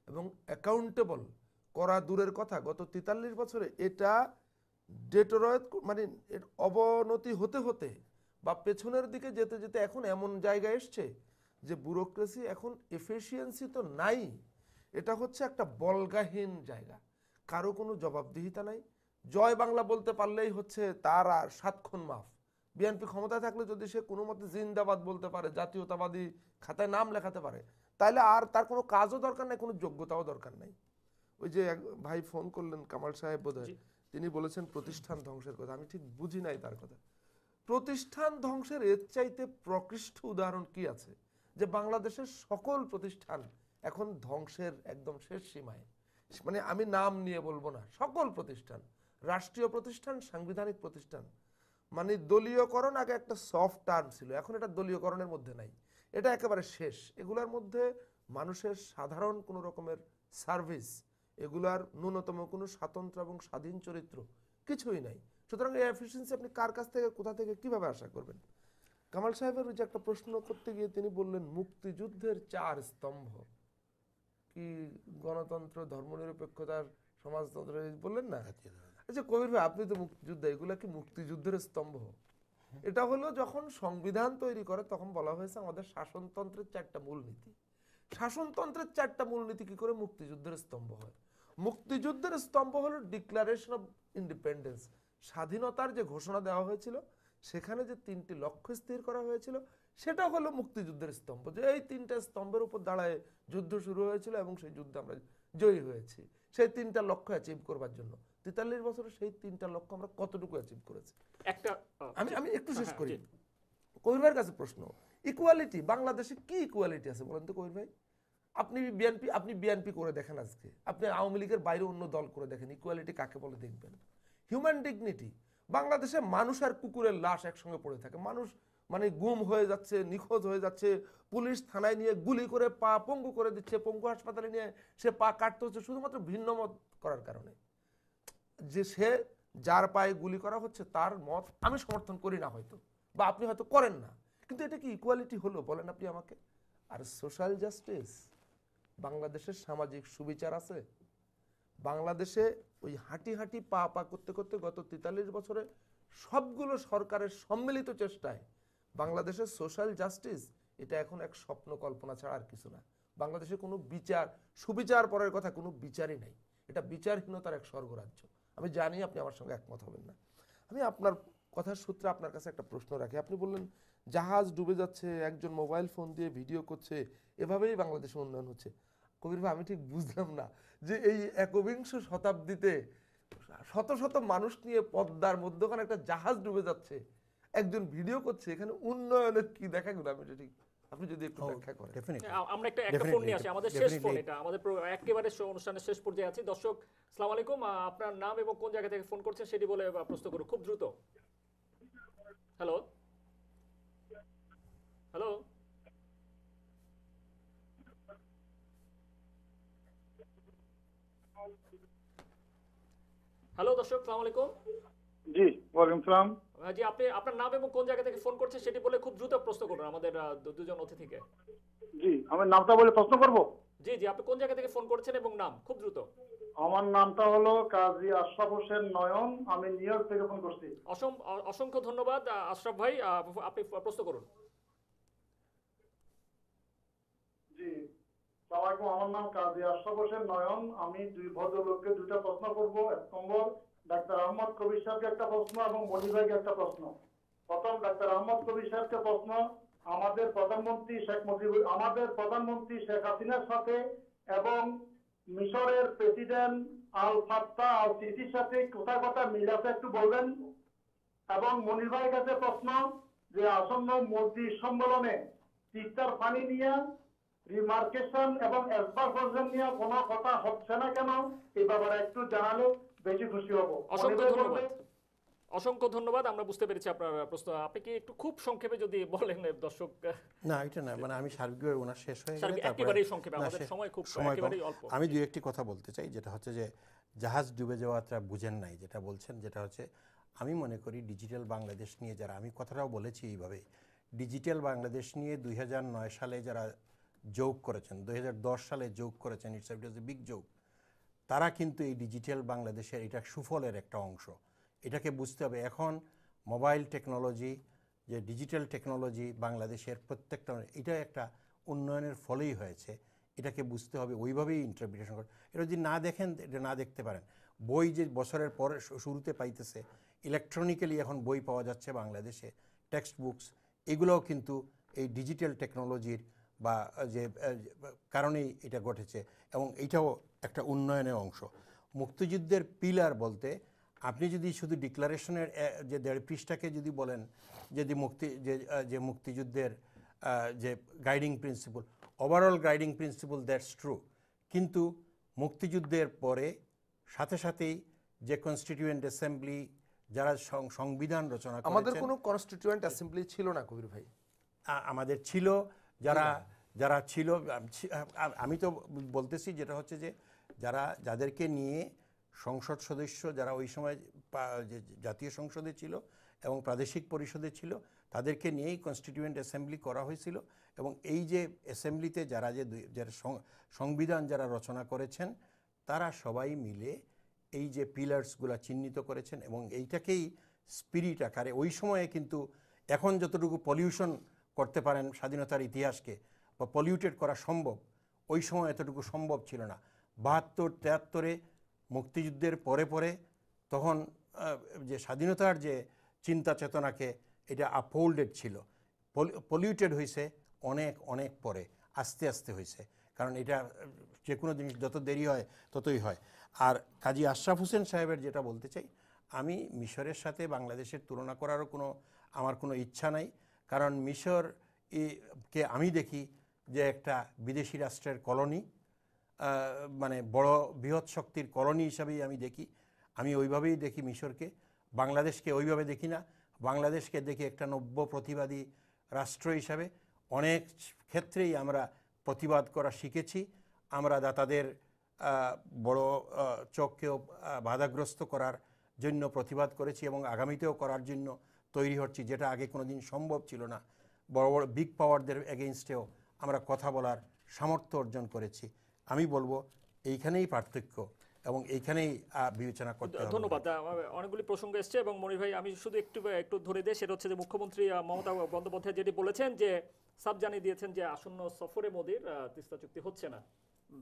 এবং অ্যাকাউন্টেবল করা দূরের কথা, গত 43 বছরে এটা ডেটোরয়েট মানে এর অবনতি হতে হতে বা পেছনের দিকে যেতে যেতে এখন এমন জায়গায় এসছে যে ব্যুরোক্রেসি এখন এফিশিয়েন্সি তো নাই, এটা হচ্ছে একটা বলগাহীন জায়গা, কারো কোনো জবাবদিহিতা নাই। জয় বাংলা বলতে পারলেই হচ্ছে তার আর 7 খুন মাফ। বিএনপি ক্ষমতায় থাকলে যদি সে কোনো মতে জিন্দাবাদ বলতে পারে, জাতীয়তাবাদী খাতায় নাম লেখাতে পারে, তাহলে আর তার কোনো কাজও দরকার নাই, কোনো যোগ্যতাও দরকার নাই। ওই যে এক ভাই ফোন করলেন, কামাল সাহেব বোধহয়, তিনি বলেছেন প্রতিষ্ঠান ধ্বংসের কথা। আমি ঠিক বুঝি নাই তার কথা। প্রতিষ্ঠান ধ্বংসের এর চাইতে প্রকৃষ্ট উদাহরণ কি আছে যে বাংলাদেশের সকল প্রতিষ্ঠান এখন ধ্বংসের একদম শেষ সীমায়। মানে আমি নাম নিয়ে বলবো না, সকল প্রতিষ্ঠান, রাষ্ট্রীয় প্রতিষ্ঠান, সাংবিধানিক প্রতিষ্ঠান, মানে দলীয়করণ আগে একটা সফট টার্ম ছিল, এখন এটা দলীয়করণের মধ্যে নাই, এটা একেবারে শেষ। এগুলোর মধ্যে মানুষের সাধারণ কোনো রকমের সার্ভিস, এগুলার ন্যূনতম কোনো স্বাতন্ত্র এবং স্বাধীন চরিত্র কিছুই নাই। সুতরাং এই এফিসিয়েন্সি আপনি কার কাছ থেকে, কোথা থেকে, কিভাবে আশা করবেন? কামাল সাহেবের যে একটা প্রশ্ন করতে গিয়ে তিনি বললেন মুক্তিযুদ্ধের 4 স্তম্ভ, কি গণতন্ত্র, ধর্মনিরপেক্ষতার, সমাজতন্ত্র বললেন না? আচ্ছা কবির ভাই, আপনি তো মুক্তিযুদ্ধ, এগুলা কি মুক্তিযুদ্ধের স্তম্ভ? এটা হলো যখন সংবিধান তৈরি করে তখন বলা হয়েছে আমাদের শাসনতন্ত্রের 4টা মূলনীতি। শাসনতন্ত্রের 4টা মূলনীতি কি করে মুক্তিযুদ্ধের স্তম্ভ হয়? মুক্তিযুদ্ধের স্তম্ভ হলো ডিক্লারেশন অফ ইন্ডিপেন্ডেন্স, স্বাধীনতার যে ঘোষণা দেওয়া হয়েছিল, সেখানে যে 3টি লক্ষ্য স্থির করা হয়েছিল, সেটা হলো মুক্তিযুদ্ধের স্তম্ভ। যে এই 3টা স্তম্ভের উপর দাঁড়ায় যুদ্ধ শুরু হয়েছিল এবং সেই যুদ্ধে আমরা জয়ী হয়েছি সেই 3টা লক্ষ্য অ্যাচিভ করবার জন্য। 43 বছরে সেই 3টা লক্ষ্য আমরা কতটুকু অ্যাচিভ করেছি? আমি একটু শেষ করি। কবির ভাইয়ের কাছে প্রশ্ন, ইকুয়ালিটি বাংলাদেশে কি ইকুয়ালিটি আছে বলেন তো কবির ভাই? আপনি বিএনপি করে দেখেন, আজকে আপনি আওয়ামী লীগের বাইরে অন্য দল করে দেখেন, ইকুয়ালিটি কাকে বলে দেখবেন। হিউম্যান ডিগনিটি, বাংলাদেশে মানুষ আর কুকুরের লাশ একসঙ্গে পড়ে থাকে, মানুষ মানে গুম হয়ে যাচ্ছে, নিখোঁজ হয়ে যাচ্ছে, পুলিশ থানায় নিয়ে গুলি করে পা পঙ্গু করে দিচ্ছে, পঙ্গু হাসপাতালে নিয়ে সে পা কাটতে হচ্ছে শুধুমাত্র ভিন্ন মত করার কারণে। যে সে যার পায়ে গুলি করা হচ্ছে তার মত আমি সমর্থন করি না হয়তো, বা আপনি হয়তো করেন না, কিন্তু এটা কি ইকুয়ালিটি হলো বলেন আপনি আমাকে? আর সোশ্যাল জাস্টিস, বাংলাদেশের সামাজিক সুবিচার আছে? বাংলাদেশে ওই হাঁটি হাঁটি পা পা করতে করতে গত 43 বছরে সবগুলো সরকারের সম্মিলিত চেষ্টায় বাংলাদেশের সোশ্যাল জাস্টিস এটা এখন এক স্বপ্ন কল্পনা ছাড়া আর কিছু না। বাংলাদেশে কোনো বিচার, সুবিচার পরের কথা কোনো বিচারই নাই, এটা বিচারহীনতার এক স্বর্গরাজ্য। আমি জানি আপনি আমার সঙ্গে একমত হবেন না। আমি আপনার কথার সূত্রে আপনার কাছে একটা প্রশ্ন রাখি। আপনি বললেন জাহাজ ডুবে যাচ্ছে, একজন মোবাইল ফোন দিয়ে ভিডিও করছে, এভাবেই বাংলাদেশে উন্নয়ন হচ্ছে। কবির ভাই, আমি ঠিক বুঝলাম না যে এই একবিংশ শতাব্দীতে শত শত মানুষ নিয়ে পদ্মার মধ্যখানে একটা জাহাজ ডুবে যাচ্ছে, একজন ভিডিও করছে, এখানে উন্নয়নের কি দেখা গেল? আমি ঠিক, আপনি যদি একটু ব্যাখ্যা করেন।
আমরা একটা ফোন নিয়ে আসি, আমাদের শেষ ফোন, এটা আমাদের একেবারে অনুষ্ঠানের শেষ পর্যায়ে আছি। দর্শক আসসালামু আলাইকুম, আপনার নাম এবং কোন জায়গা থেকে ফোন করছেন সেটি বলে প্রশ্ন করুন খুব দ্রুত। হ্যালো হ্যালো হ্যালো দর্শক আসসালামু আলাইকুম।
জি ওয়ালাইকুম সালাম।
জি, আপনি আপনার নাম এবং কোন জায়গা থেকে ফোন করছেন সেটি বলে খুব দ্রুত প্রশ্ন করুন আমাদের দুজন অতিথিকে।
জি, আমার নামটা বলে প্রশ্ন করব?
জি জি, আপনি কোন জায়গা থেকে ফোন করছেন এবং নাম খুব দ্রুত।
আমার নামটা হলো কাজী আশরাফ হোসেন নয়ন, আমি নিউ ইয়র্ক থেকে ফোন করছি।
অসংখ্য ধন্যবাদ আশরাফ ভাই, আপনি প্রশ্ন করুন।
জি আসসালামু আলাইকুম, আমার নাম কাজী আশরাফ হোসেন নয়ন। আমি দুই ভদ্রলোককে দুইটা প্রশ্ন করব। এক নম্বর ডাক্তার আহমদ কবির সাহেবকে একটা প্রশ্ন এবং মনির ভাইকে একটা প্রশ্ন। প্রথম ডাক্তার আহমদ কবির সাহেবকে প্রশ্ন, আমাদের প্রধানমন্ত্রী শেখ হাসিনার সাথে এবং মিশরের প্রেসিডেন্ট আল ফাত্তাহ আল সিসির সাথে কোথায় কোথায় মিল আছে একটু বলবেন। এবং মনির ভাইয়ের কাছে প্রশ্ন যে আসন্ন মসজিদ সম্মেলনে তিস্তার পানি নিয়ে রিমার্কেশন এবং এসবার্কেশন নিয়ে কোনো কথা হচ্ছে না কেন, এই ব্যাপারে একটু জানালে বেশি খুশি হব।
অসংখ্য ধন্যবাদ। অসংখ্য ধন্যবাদ। আমরা বুঝতে পেরেছি আপনার প্রশ্ন। আপনি কি একটু খুব সংক্ষেপে যদি বলেন দর্শক?
না, এটা না, মানে আমি সার্বিকভাবে ওনার শেষ হয়ে গেলে
একেবারেই সংক্ষেপে, আমাদের সময় খুব একেবারেই অল্প।
আমি দুই একটি কথা বলতে চাই, যেটা হচ্ছে যে জাহাজ ডুবে যাওয়াটা বুঝেন নাই যেটা বলছেন, যেটা হচ্ছে আমি মনে করি ডিজিটাল বাংলাদেশ নিয়ে যারা, আমি কথাটাও বলেছি এইভাবে, ডিজিটাল বাংলাদেশ নিয়ে 2009 সালে যারা যোগ করেছেন, 2010 সালে যোগ করেছেন, ইটস এ বিগ যোগ, তারা কিন্তু এই ডিজিটাল বাংলাদেশের এটা সুফলের একটা অংশ। এটাকে বুঝতে হবে। এখন মোবাইল টেকনোলজি, যে ডিজিটাল টেকনোলজি বাংলাদেশের প্রত্যেকটা, এটা একটা উন্নয়নের ফলেই হয়েছে। এটাকে বুঝতে হবে, ওইভাবেই ইন্টারপ্রিটেশন করে। এটা যদি না দেখেন, এটা না দেখতে পারেন। বই যে বছরের পরে শুরুতে পাইতেছে, ইলেকট্রনিক্যালি এখন বই পাওয়া যাচ্ছে বাংলাদেশে, টেক্সট বুকস, এগুলোও কিন্তু এই ডিজিটাল টেকনোলজির বা যে কারণেই এটা ঘটেছে, এবং এইটাও একটা উন্নয়নের অংশ। মুক্তিযুদ্ধের পিলার বলতে আপনি যদি শুধু ডিক্লারেশনের যে 1.5 পৃষ্ঠাকে যদি বলেন, যদি যে মুক্তিযুদ্ধের যে guiding principal, overall guiding principal, that's true, কিন্তু মুক্তিযুদ্ধের পরে সাথে সাথেই যে কনস্টিটিউয়েন্ট অ্যাসেম্বলি যারা সংবিধান রচনা করেছেন,
আমাদের কোনো কনস্টিটিউয়েন্ট অ্যাসেম্বলি ছিল না কবির ভাই।
আমাদের ছিল, যারা ছিল, আমি তো বলতেছি যেটা হচ্ছে যে যাদেরকে নিয়ে সংসদ সদস্য যারা ওই সময় জাতীয় সংসদে ছিল এবং প্রাদেশিক পরিষদে ছিল, তাদেরকে নিয়েই কনস্টিটিউয়েন্ট অ্যাসেম্বলি করা হয়েছিল। এবং এই যে অ্যাসেম্বলিতে যারা সংবিধান যারা রচনা করেছেন, তারা সবাই মিলে এই যে পিলার্সগুলো চিহ্নিত করেছেন, এবং এইটাকেই স্পিরিট আকারে ওই সময়ে, কিন্তু এখন যতটুকু পলিউশন করতে পারেন স্বাধীনতার ইতিহাসকে, বা পলিউটেড করা সম্ভব, ওই সময় এতটুকু সম্ভব ছিল না। 72-73 মুক্তিযুদ্ধের পরে তখন যে স্বাধীনতার যে চিন্তা চেতনাকে, এটা আপহোল্ডেড ছিল, পলিউটেড হয়েছে অনেক পরে, আস্তে আস্তে হয়েছে। কারণ এটা যে কোনো জিনিস যত দেরি হয় ততই হয়। আর কাজী আশরাফ হোসেন সাহেবের যেটা বলতে চাই, আমি মিশরের সাথে বাংলাদেশের তুলনা করারও আমার কোনো ইচ্ছা নাই। কারণ মিশরকে আমি দেখি যে একটা বিদেশি রাষ্ট্রের কলোনি, মানে বড় বৃহৎ শক্তির কলোনি হিসাবেই আমি দেখি। আমি ওইভাবেই দেখি মিশরকে। বাংলাদেশকে ওইভাবে দেখি না। বাংলাদেশকে দেখি একটা নব্য প্রতিবাদী রাষ্ট্র হিসাবে। অনেক ক্ষেত্রেই আমরা প্রতিবাদ করা শিখেছি। আমরা তাদের বড় চোখকেও বাধাগ্রস্ত করার জন্য প্রতিবাদ করেছি, এবং আগামীতেও করার জন্য তৈরি হচ্ছি, যেটা আগে কোনো দিন সম্ভব ছিল না। বড় বড় বিগ পাওয়ারদের এগেইনস্টেও আমরা কথা বলার সামর্থ্য অর্জন করেছি। আমি বলবো এইখানেই পার্থক্য, এবং এইখানেই বিবেচনা করতে হবে।
ধন্যবাদ। অনেকগুলি প্রসঙ্গ এসছে, এবং মনির ভাই আমি শুধু একটু ধরে দিই, সেটা হচ্ছে যে মুখ্যমন্ত্রী মমতা বন্দ্যোপাধ্যায় যেটি বলেছেন, যে সাব জানিয়ে দিয়েছেন যে আসন্ন সফরে মোদির তিস্তা চুক্তি হচ্ছে না।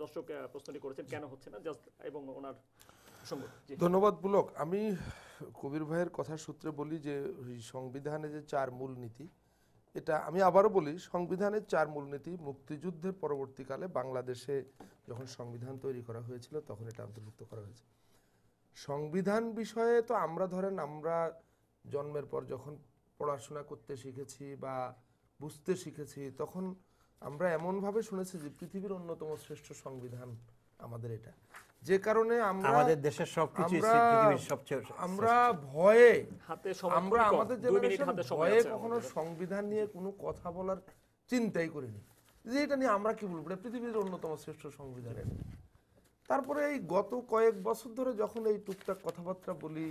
দর্শক প্রশ্নটি করেছেন কেন হচ্ছে না, জাস্ট এবং ওনার প্রসঙ্গ।
ধন্যবাদ পুলক। আমি কবির ভাইয়ের কথার সূত্রে বলি যে সংবিধানে যে 4 মূলনীতি, এটা আমি আবারও বলি, সংবিধানের 4 মূলনীতি মুক্তিযুদ্ধের পরবর্তীকালে বাংলাদেশে যখন সংবিধান তৈরি করা হয়েছিল তখন এটা অন্তর্ভুক্ত করা হয়েছে। সংবিধান বিষয়ে তো আমরা জন্মের পর যখন পড়াশোনা করতে শিখেছি বা বুঝতে শিখেছি, তখন আমরা এমনভাবে শুনেছি যে পৃথিবীর অন্যতম শ্রেষ্ঠ সংবিধান আমাদের এটা, যে কারণে আমাদের দেশের সবকিছু পৃথিবীর সবচেয়ে আমরা ভয়ে আমাদের জেনারেশন ভয়ে কখনো সংবিধান নিয়ে কোনো কথা বলার চিন্তাই করিনি, যে এটা নিয়ে আমরা কি বলবো, পৃথিবীর অন্যতম শ্রেষ্ঠ সংবিধান। তারপরে এই গত কয়েক বছর ধরে যখন এই টুকটাক কথাবার্তা বলি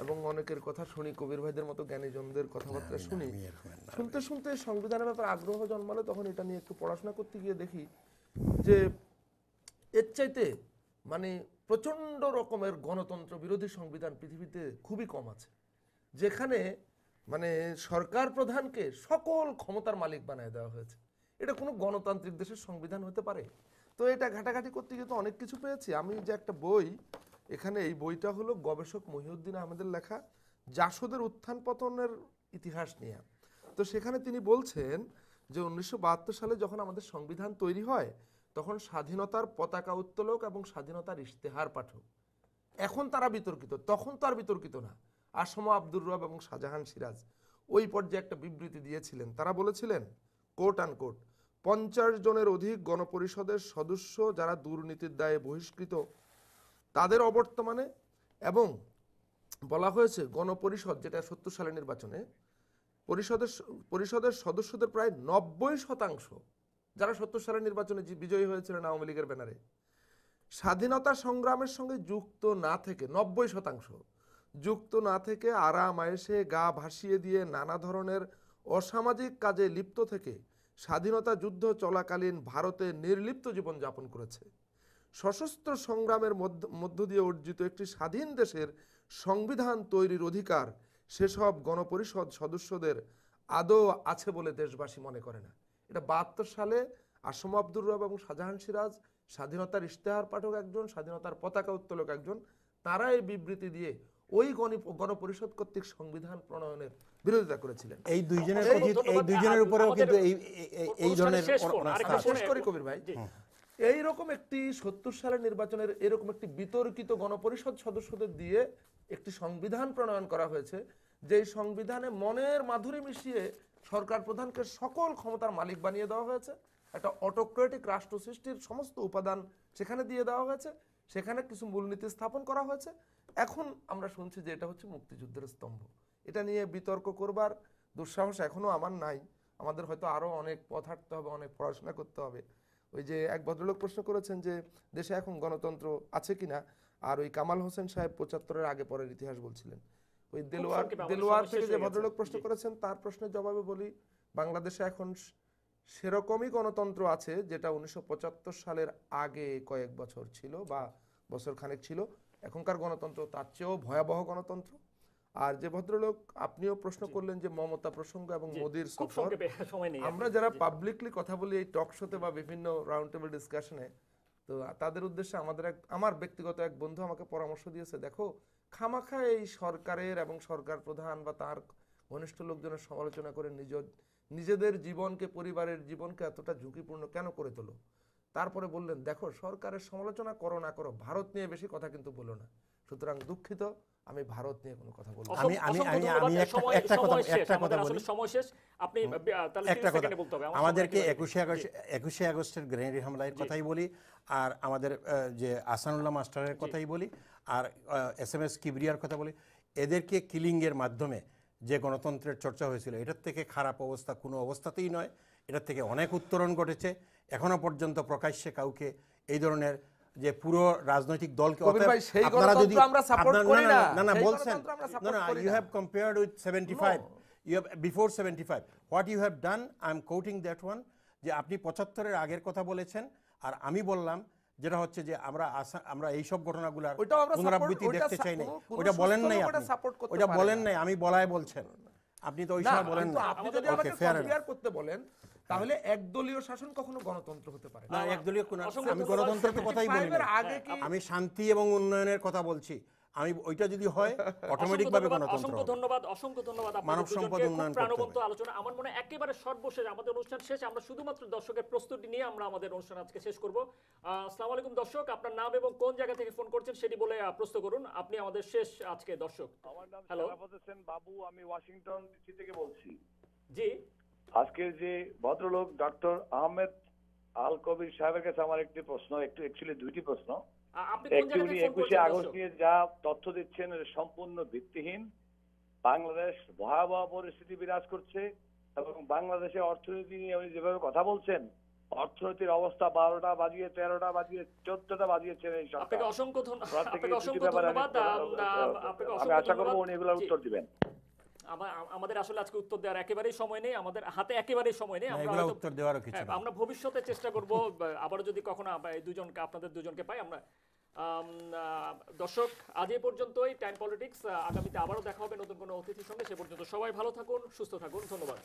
এবং অনেকের কথা শুনি, কবির ভাইদের মতো জ্ঞানীজনদের কথাবার্তা শুনি, শুনতে শুনতে সংবিধানের ব্যাপারে আগ্রহ জন্মালে তখন এটা নিয়ে একটু পড়াশোনা করতে গিয়ে দেখি যে এর চাইতে মানে প্রচণ্ড রকমের গণতন্ত্র বিরোধী সংবিধান পৃথিবীতে খুবই কম আছে, যেখানে মানে সরকার প্রধানকে সকল ক্ষমতার মালিক বানায় দেওয়া হয়েছে। এটা কোনো গণতান্ত্রিক দেশের সংবিধান হতে পারে? তো এটা ঘাটাঘাটি করতে গিয়ে তো অনেক কিছু পেয়েছি। আমি যে একটা বই, এখানে এই বইটা হলো গবেষক মহিউদ্দিন আহমেদের লেখা, জাসদের উত্থান পতনের ইতিহাস নিয়ে। তো সেখানে তিনি বলছেন যে 1972 সালে যখন আমাদের সংবিধান তৈরি হয়, তখন স্বাধীনতার পতাকা উত্তোলক এবং স্বাধীনতার ইশতেহার পাঠক, এখন তারা বিতর্কিত, তখন তো আর বিতর্কিত না। আসম আব্দুর রব এবং শাহজাহান সিরাজ ওই পর্যায়ে একটা বিবৃতি দিয়েছিলেন। তারা বলেছিলেন, কোট আনকোট, 50 জনের অধিক গণপরিষদের সদস্য যারা দুর্নীতির দায়ে বহিষ্কৃত, তাদের অবর্তমানে এবং বলা হয়েছে গণপরিষদ, যেটা ৭০ সালের নির্বাচনে পরিষদের সদস্যদের প্রায় ৯০% যারা ৭০ সালের নির্বাচনে বিজয়ী হয়েছিলেন আওয়ামী লীগের ব্যানারে, স্বাধীনতা সংগ্রামের সঙ্গে যুক্ত না থেকে ৯০% যুক্ত না থেকে আরাম আয়েসে গা ভাসিয়ে দিয়ে নানা ধরনের অসামাজিক কাজে লিপ্ত থেকে স্বাধীনতা যুদ্ধ চলাকালীন ভারতে নির্লিপ্ত জীবনযাপন করেছে। সশস্ত্র সংগ্রামের মধ্য দিয়ে অর্জিত একটি স্বাধীন দেশের সংবিধান তৈরির অধিকার সেসব গণপরিষদ সদস্যদের আদৌ আছে বলে দেশবাসী মনে করে না। এটা ৭২ সালে আসম আব্দুর রব এবং শাহজাহান সিরাজ, স্বাধীনতার ইশতেহার পাঠক একজন, স্বাধীনতার পতাকা উত্তোলক একজন, তারা এই বিবৃতি দিয়ে ওই গণপরিষদ কর্তৃক সংবিধান প্রণয়নের বিরোধিতা করেছিলেন।
এই দুইজনের উপরেও কিন্তু এই ধরনের
শেষ করি কবির ভাই, এইরকম একটি ৭০ সালের নির্বাচনের এরকম একটি বিতর্কিত গণপরিষদ সদস্যদের দিয়ে একটি সংবিধান প্রণয়ন করা হয়েছে, যেই সংবিধানে মনের মাধুরী মিশিয়ে সরকার প্রধানকে সকল ক্ষমতার মালিক বানিয়ে দেওয়া হয়েছে। একটা অটোক্রেটিক রাষ্ট্র সৃষ্টির সমস্ত উপাদান সেখানে দিয়ে দেওয়া হয়েছে, সেখানে কিছু মূলনীতি স্থাপন করা হয়েছে। এখন আমরা শুনছি যে এটা হচ্ছে মুক্তিযুদ্ধের স্তম্ভ। এটা নিয়ে বিতর্ক করবার দুঃসাহস এখনো আমার নাই। আমাদের হয়তো আরো অনেক পথ হাঁটতে হবে, অনেক পড়াশোনা করতে হবে। ওই যে এক ভদ্রলোক প্রশ্ন করেছেন যে দেশে এখন গণতন্ত্র আছে কিনা, আর ওই কামাল হোসেন সাহেব ৭৫-এর আগে পরের ইতিহাস বলছিলেন। ওই দেলোয়ার থেকে যে ভদ্রলোক প্রশ্ন করেছেন তার প্রশ্নের জবাবে বলি, বাংলাদেশে এখন সেরকমই গণতন্ত্র আছে যেটা ১৯৭৫ সালের আগে কয়েক বছর ছিল বা বছর খানেক ছিল। এখনকার গণতন্ত্র তার চেয়েও ভয়াবহ গণতন্ত্র। আর যে ভদ্রলোক আপনিও প্রশ্ন করলেন যে মমতা প্রসঙ্গ এবং মোদির সফর, আমরা যারা পাবলিকলি কথা বলি এই টক শোতে বা বিভিন্ন রাউন্ড টেবিল ডিসকাশনে, তো তাদের উদ্দেশ্যে আমার ব্যক্তিগত এক বন্ধু আমাকে পরামর্শ দিয়েছে, দেখো খামাখা এই সরকারের এবং সরকার প্রধান বা তার ঘনিষ্ঠ লোকজনের সমালোচনা করে নিজেদের জীবনকে, পরিবারের জীবনকে এতটা ঝুঁকিপূর্ণ কেন করে তোলো। তারপরে বললেন, দেখো সরকারের সমালোচনা করো না করো, ভারত নিয়ে বেশি কথা কিন্তু বলো না। সুতরাং দুঃখিত, আমি ভারত নিয়ে কোনো কথা বলবো না।
আমাদেরকে 21শে আগস্টের গ্রেনেড হামলার কথাই বলি, আর আমাদের যে আসানুল্লাহ মাস্টারের কথাই বলি, আর SMS কিবরিয়ার কথা বলি। এদেরকে কিলিংয়ের মাধ্যমে যে গণতন্ত্রের চর্চা হয়েছিল, এটার থেকে খারাপ অবস্থা কোনো অবস্থাতেই নয়। এটার থেকে অনেক উত্তরণ ঘটেছে। এখনো পর্যন্ত প্রকাশ্যে কাউকে এই ধরনের যে পুরো রাজনৈতিক দলকে আপনারা যদি না বলছেন, you have compared with 75, you have before 75, what you have done, I am quoting that one, যে আপনি 75-এর আগের কথা বলেছেন, আর আমি বললাম যেটা হচ্ছে যে আমরা এইসব ঘটনাগুলোর পুনরাবৃত্তি দেখতে চাই না। ওটা বলেন নাই আপনি, ওটা বলেন নাই, আমি বলায় বলছেন আপনি, তো ওই সময় বলেন না।
আপনি যদি আমাকে কম্পেয়ার করতে বলেন তাহলে একদলীয় শাসন কখনো গণতন্ত্র হতে পারে
না। একদলীয় কোন, আমি গণতন্ত্রের কথাই বলি না, আমি শান্তি এবং উন্নয়নের কথা বলছি। আমি ওইটা যদি হয় অটোমেটিক ভাবে গণতন্ত্র।
অসংখ্য ধন্যবাদ
মানব সম্পদ উন্নয়ন
প্রাণবন্ত আলোচনা। আমার মনে একেবারে সর্বশেষ আমাদের অনুষ্ঠান শেষ, আমরা শুধুমাত্র দর্শকের প্রস্তুতি নিয়ে আমরা আমাদের অনুষ্ঠান আজকে শেষ করব। আসসালামু আলাইকুম দর্শক, আপনার নাম এবং কোন জায়গা থেকে ফোন করছেন সেটি বলে প্রশ্ন করুন। আপনি আমাদের শেষ আজকে দর্শক।
আমার নাম
হ্যালো
শরাফত হোসেন বাবু, আমি ওয়াশিংটন ডিসি থেকে বলছি।
জি,
আজকের যে ভদ্রলোক ডক্টর আহমেদ আল কবির সাহেবের কাছে আমার একটি প্রশ্ন, অ্যাকচুয়ালি দুইটি প্রশ্ন। একটি, উনি 21শে আগস্ট নিয়ে যা তথ্য দিচ্ছেন সম্পূর্ণ ভিত্তিহীন। বাংলাদেশ ভয়াবহ পরিস্থিতি বিরাজ করছে এবং বাংলাদেশের অর্থনীতি নিয়ে উনি যেভাবে কথা বলছেন, অর্থনীতির অবস্থা 12টা বাজিয়ে 13টা বাজিয়ে 14টা বাজিয়েছেন এই সরকার।
আপনাকে অসংখ্য ধন্যবাদ।
আমি আশা করব উনি এগুলোর উত্তর দিবেন।
আমাদের আসলে আজকে উত্তর দেওয়ার একেবারেই সময় নেই, আমাদের হাতে একেবারেই সময় নেই। আমরা ভবিষ্যতে চেষ্টা করব আবার যদি কখনো এই দুজনকে, আপনাদের দুজনকে পাই। আমরা দর্শক আজ এই পর্যন্তই টাইম পলিটিক্স। আগামীতে আবারও দেখা হবে নতুন কোনো অতিথির সঙ্গে। সে পর্যন্ত সবাই ভালো থাকুন, সুস্থ থাকুন। ধন্যবাদ।